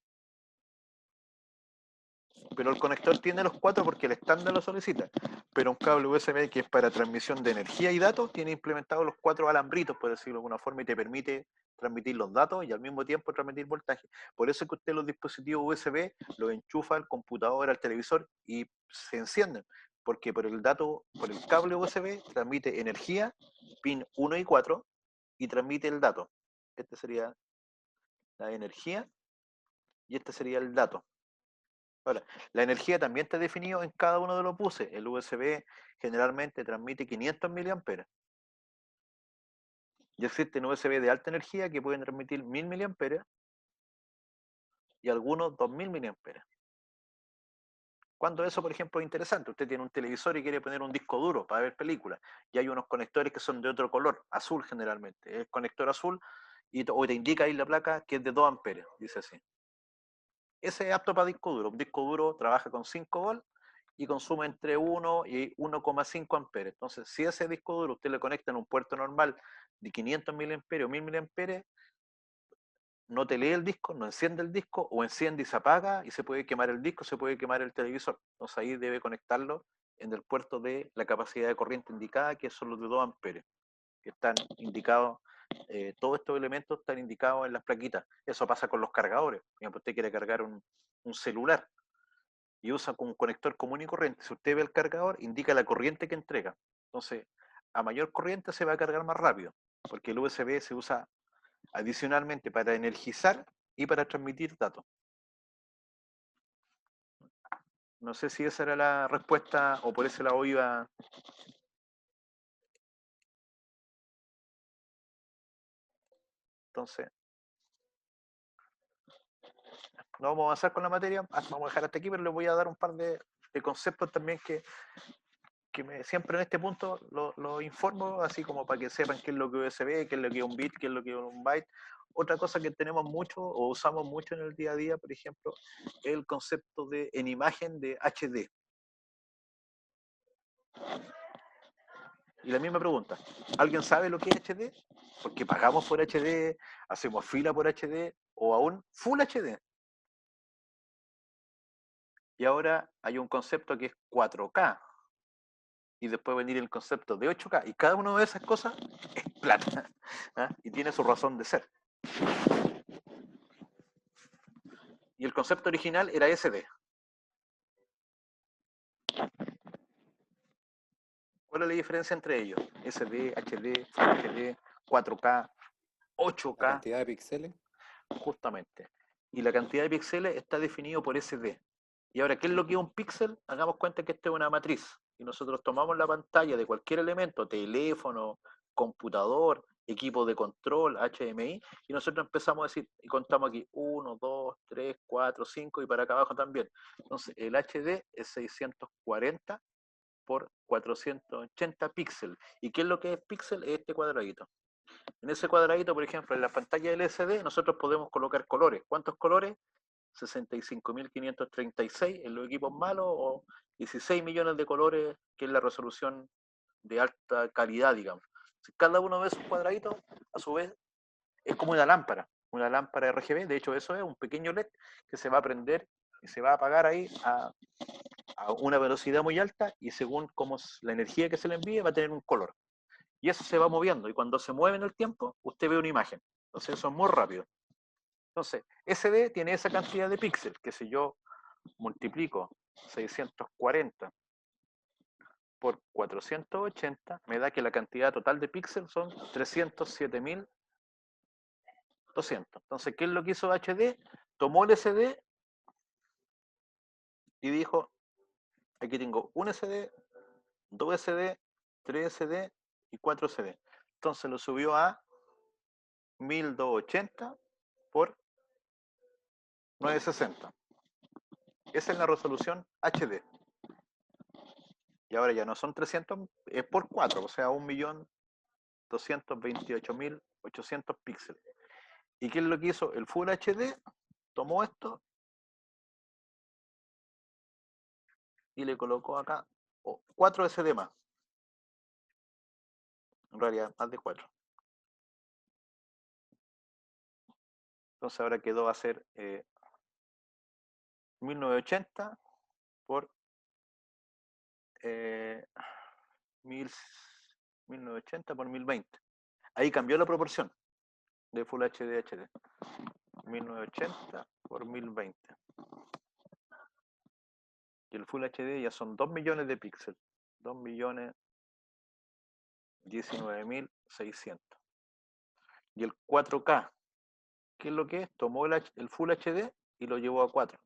Pero el conector tiene los 4 porque el estándar lo solicita. Pero un cable USB que es para transmisión de energía y datos tiene implementados los 4 alambritos, por decirlo de alguna forma, y te permite transmitir los datos y al mismo tiempo transmitir voltaje. Por eso es que usted los dispositivos USB los enchufa al computador, al televisor y se encienden. Porque por el cable USB transmite energía, pin 1 y 4, y transmite el dato. Este sería la energía y este sería el dato. Ahora, la energía también está definido en cada uno de los buses. El USB generalmente transmite 500 mAh. Y existen USB de alta energía que pueden transmitir 1000 mAh y algunos 2000 mAh. Cuando eso, por ejemplo, es interesante, usted tiene un televisor y quiere poner un disco duro para ver películas, y hay unos conectores que son de otro color, azul generalmente. El conector azul, o te indica ahí la placa que es de 2 amperes, dice así. Ese es apto para disco duro. Un disco duro trabaja con 5 volts y consume entre 1 y 1,5 amperes. Entonces, si ese disco duro usted le conecta en un puerto normal de 500 mAh o 1000 mAh, no te lee el disco, no enciende el disco, o enciende y se apaga y se puede quemar el disco, se puede quemar el televisor. Entonces ahí debe conectarlo en el puerto de la capacidad de corriente indicada, que son los de 2 amperes, que están indicados, todos estos elementos están indicados en las plaquitas. Eso pasa con los cargadores. Por ejemplo, usted quiere cargar un celular y usa un conector común y corriente. Si usted ve el cargador, indica la corriente que entrega. Entonces, a mayor corriente se va a cargar más rápido, porque el USB se usa adicionalmente para energizar y para transmitir datos. No sé si esa era la respuesta o por ese lado iba. Entonces, no vamos a avanzar con la materia, vamos a dejar hasta aquí, pero les voy a dar un par de conceptos también que siempre en este punto lo informo, así como para que sepan qué es lo que es USB, qué es lo que es un bit, qué es lo que es un byte. Otra cosa que tenemos mucho o usamos mucho en el día a día, por ejemplo, es el concepto de en imagen de HD. Y la misma pregunta, ¿alguien sabe lo que es HD? Porque pagamos por HD, hacemos fila por HD o aún Full HD. Y ahora hay un concepto que es 4K. Y después venir el concepto de 8K. Y cada una de esas cosas es plata. ¿Ah? Y tiene su razón de ser. Y el concepto original era SD. ¿Cuál es la diferencia entre ellos? SD, HD, Full HD, 4K, 8K. La cantidad de píxeles. Justamente. Y la cantidad de píxeles está definido por SD. Y ahora, ¿qué es lo que es un píxel? Hagamos cuenta que esta es una matriz. Y nosotros tomamos la pantalla de cualquier elemento, teléfono, computador, equipo de control, HDMI, y nosotros empezamos a decir, y contamos aquí 1, 2, 3, 4, 5, y para acá abajo también. Entonces, el HD es 640 por 480 píxeles. ¿Y qué es lo que es píxel? Es este cuadradito. En ese cuadradito, por ejemplo, en la pantalla LCD, nosotros podemos colocar colores. ¿Cuántos colores? 65.536 en los equipos malos o 16 millones de colores, que es la resolución de alta calidad, digamos. Cada uno de esos cuadraditos, a su vez, es como una lámpara RGB. De hecho, eso es un pequeño LED que se va a prender y se va a apagar ahí a una velocidad muy alta, y según cómo la energía que se le envíe va a tener un color. Y eso se va moviendo, y cuando se mueve en el tiempo, usted ve una imagen. Entonces eso es muy rápido. Entonces, SD tiene esa cantidad de píxeles, que si yo multiplico 640 por 480, me da que la cantidad total de píxeles son 307.200. Entonces, ¿qué es lo que hizo HD? Tomó el SD y dijo, aquí tengo un SD, 2 SD, 3 SD y 4 SD. Entonces lo subió a 1280 por 960. Esa es la resolución HD. Y ahora ya no son 300, es por 4, o sea, 1.228.800 píxeles. ¿Y qué es lo que hizo? El Full HD tomó esto y le colocó acá 4 SD más. En realidad, más de 4. Entonces ahora quedó a ser 1980 por 1980 por 1020. Ahí cambió la proporción de Full HD a HD. 1980 por 1020. Y el Full HD ya son 2 millones de píxeles. 2.019.600. Y el 4K, ¿qué es lo que es? Tomó el Full HD y lo llevó a 4.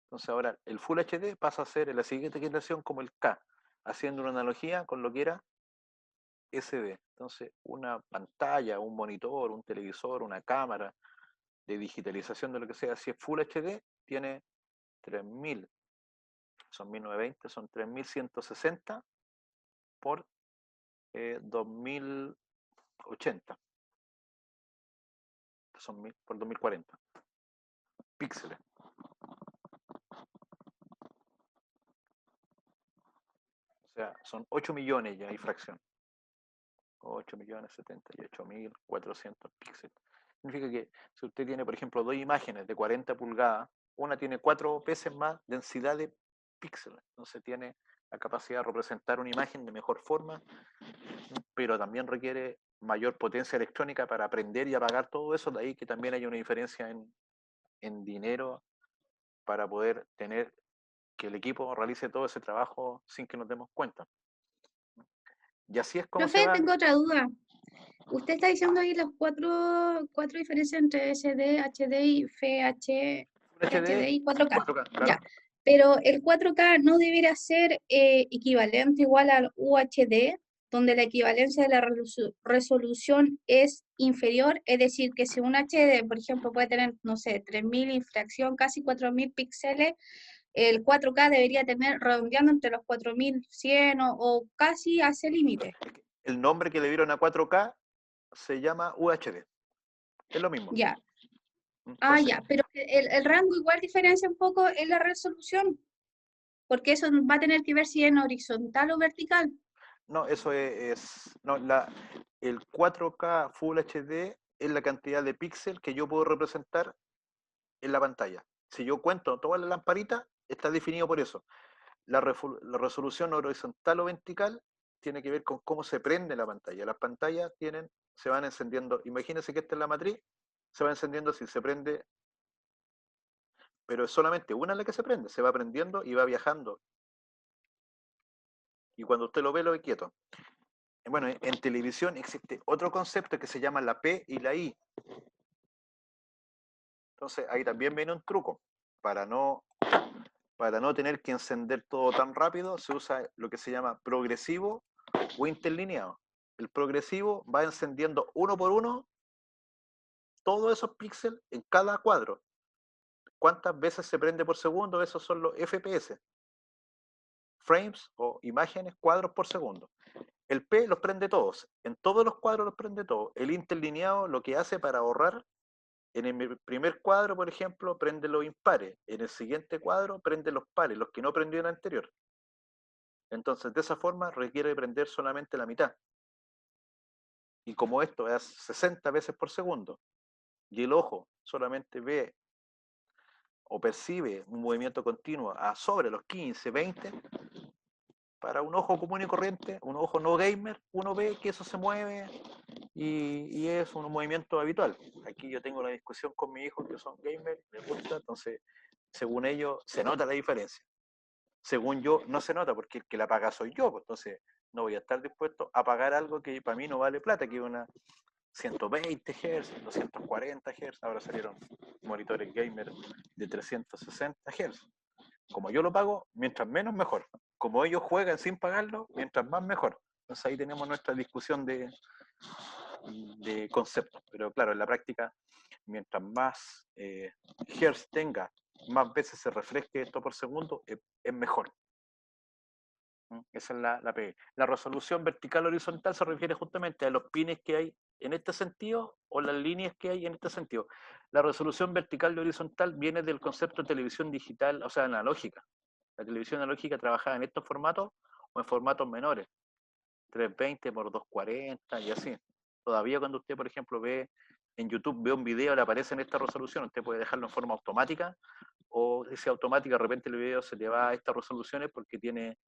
Entonces ahora el Full HD pasa a ser en la siguiente generación como el K, haciendo una analogía con lo que era SD. Entonces una pantalla, un monitor, un televisor, una cámara de digitalización de lo que sea, si es Full HD, tiene 3.000, son 1920, son 3.160 por 2080. Son por 2040 píxeles. O sea, son 8 millones ya y fracción. 8.078.400 píxeles. Significa que si usted tiene, por ejemplo, dos imágenes de 40 pulgadas, una tiene 4 veces más densidad de píxeles. Entonces tiene la capacidad de representar una imagen de mejor forma, pero también requiere mayor potencia electrónica para aprender y apagar todo eso, de ahí que también hay una diferencia en dinero para poder tener que el equipo realice todo ese trabajo sin que nos demos cuenta. Y así es como se Profe, va. tengo otra duda. Usted está diciendo ahí las cuatro diferencias entre SD, HD y FHD HD, y 4K. 4K, claro. Ya. Pero el 4K no debería ser equivalente igual al UHD, donde la equivalencia de la resolución es inferior. Es decir, que si un HD, por ejemplo, puede tener, no sé, 3000 infracción, casi 4000 píxeles, el 4K debería tener redondeando entre los 4100 o casi a ese límite. El nombre que le dieron a 4K se llama UHD. Es lo mismo. Ya. Entonces, Ya, pero el rango igual diferencia un poco en la resolución, porque eso va a tener que ver si es en horizontal o vertical. no, eso no, el 4K Full HD es la cantidad de píxeles que yo puedo representar en la pantalla. Si yo cuento todas las lamparitas, está definido por eso. La resolución horizontal o vertical tiene que ver con cómo se prende la pantalla. Las pantallas se van encendiendo. Imagínense que esta es la matriz, se va encendiendo si se prende, pero es solamente una la que se prende, se va prendiendo y va viajando. Y cuando usted lo ve quieto. Bueno, en televisión existe otro concepto que se llama la P y la I. Entonces ahí también viene un truco. Para no tener que encender todo tan rápido, se usa lo que se llama progresivo o interlineado. El progresivo va encendiendo uno por uno todos esos píxeles en cada cuadro. ¿Cuántas veces se prende por segundo? Esos son los FPS. Frames o imágenes, cuadros por segundo. El P los prende todos. En todos los cuadros los prende todos. El interlineado lo que hace para ahorrar, en el primer cuadro, por ejemplo, prende los impares. En el siguiente cuadro prende los pares, los que no prendió en el anterior. Entonces, de esa forma requiere prender solamente la mitad. Y como esto es 60 veces por segundo, y el ojo solamente ve o percibe un movimiento continuo a sobre los 15, 20, para un ojo común y corriente, un ojo no gamer, uno ve que eso se mueve y es un movimiento habitual. Aquí yo tengo una discusión con mis hijos que son gamers, les gusta, entonces según ellos se nota la diferencia. Según yo no se nota porque el que la paga soy yo, pues entonces no voy a estar dispuesto a pagar algo que para mí no vale plata, que es una 120 Hz, 240 Hz, ahora salieron monitores gamer de 360 Hz. Como yo lo pago, mientras menos mejor. Como ellos juegan sin pagarlo, mientras más mejor. Entonces ahí tenemos nuestra discusión de conceptos. Pero claro, en la práctica, mientras más Hertz tenga, más veces se refresque esto por segundo, es mejor. Esa es la P. La resolución vertical horizontal se refiere justamente a los pines que hay en este sentido o las líneas que hay en este sentido. La resolución vertical y horizontal viene del concepto de televisión digital, o sea, analógica. La televisión analógica trabajaba en estos formatos o en formatos menores, 320 por 240 y así. Todavía cuando usted, por ejemplo, ve en YouTube, ve un video, le aparece en esta resolución, usted puede dejarlo en forma automática o si automática, de repente el video se le va a estas resoluciones porque tiene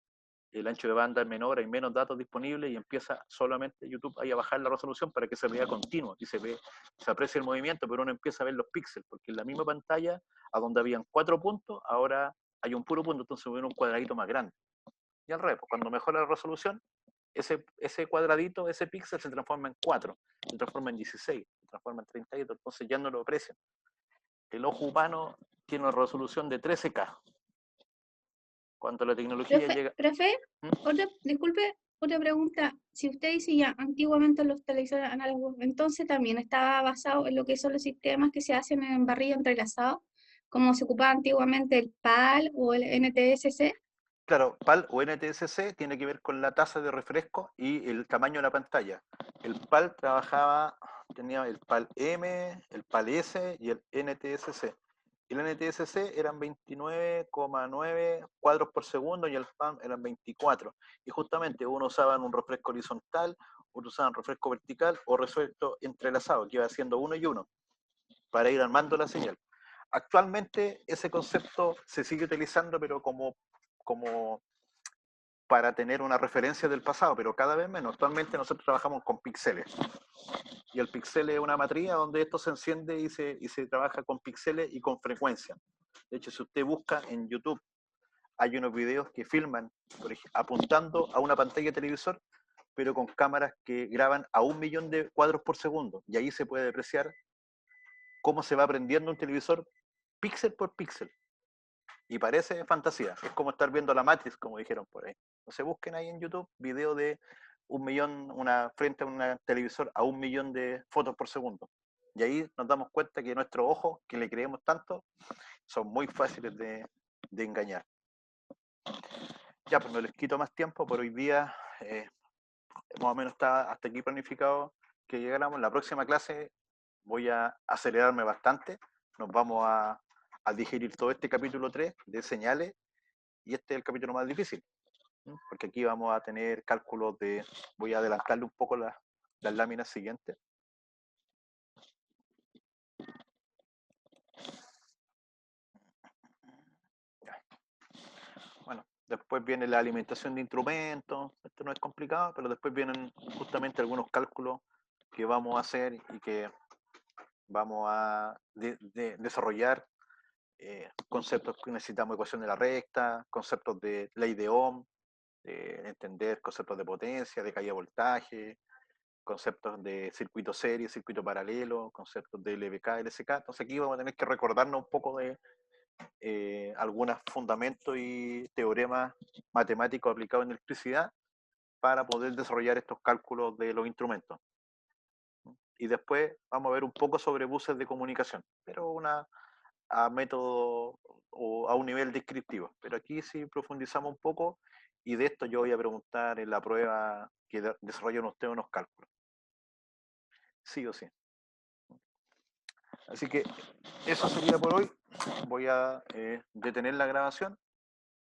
el ancho de banda es menor, hay menos datos disponibles y empieza solamente YouTube ahí a bajar la resolución para que se vea continuo y se aprecia el movimiento, pero uno empieza a ver los píxeles, porque en la misma pantalla, a donde habían 4 puntos, ahora hay un puro punto, entonces ve un cuadradito más grande. Y al revés, cuando mejora la resolución, ese cuadradito, ese píxel se transforma en 4, se transforma en 16, se transforma en 32, entonces ya no lo aprecian. El ojo humano tiene una resolución de 13K. Cuando la tecnología llega... Profe, disculpe, otra pregunta. Si usted dice ya antiguamente los televisores análogos, entonces también estaba basado en lo que son los sistemas que se hacen en barrido entrelazado, como se ocupaba antiguamente el PAL o el NTSC. Claro, PAL o NTSC tiene que ver con la tasa de refresco y el tamaño de la pantalla. El PAL tenía el PAL M, el PAL S y el NTSC. El NTSC eran 29,9 cuadros por segundo y el PAL eran 24. Y justamente uno usaba un refresco horizontal, otro usaba un refresco vertical o refresco entrelazado, que iba haciendo uno y uno, para ir armando la señal. Actualmente ese concepto se sigue utilizando, pero como para tener una referencia del pasado, pero cada vez menos. Actualmente nosotros trabajamos con píxeles. Y el píxel es una matriz donde esto se enciende y se trabaja con píxeles y con frecuencia. De hecho, si usted busca en YouTube, hay unos videos que filman apuntando a una pantalla de televisor, pero con cámaras que graban a 1 millón de cuadros por segundo. Y ahí se puede apreciar cómo se va aprendiendo un televisor píxel por píxel. Y parece fantasía. Es como estar viendo la Matrix, como dijeron por ahí. Entonces busquen ahí en YouTube video de 1 millón, frente a un televisor a 1 millón de fotos por segundo. Y ahí nos damos cuenta que nuestros ojos, que le creemos tanto, son muy fáciles de engañar. Ya, pues no les quito más tiempo. Por hoy día, más o menos está hasta aquí planificado que llegáramos. La próxima clase voy a acelerarme bastante. Nos vamos a digerir todo este capítulo 3 de señales, y este es el capítulo más difícil, porque aquí vamos a tener cálculos voy a adelantarle un poco las láminas siguientes. Bueno, después viene la alimentación de instrumentos. Esto no es complicado, pero después vienen justamente algunos cálculos que vamos a hacer y que vamos a desarrollar. Conceptos que necesitamos: ecuación de la recta, conceptos de ley de Ohm, entender conceptos de potencia, de caída de voltaje, conceptos de circuito serie, circuito paralelo, conceptos de LVK, LSK. Entonces aquí vamos a tener que recordarnos un poco de algunos fundamentos y teoremas matemáticos aplicados en electricidad para poder desarrollar estos cálculos de los instrumentos. Y después vamos a ver un poco sobre buses de comunicación, pero a método o a un nivel descriptivo. Pero aquí sí profundizamos un poco, y de esto yo voy a preguntar en la prueba que desarrollan ustedes unos cálculos. Sí o sí. Así que eso sería por hoy. Voy a detener la grabación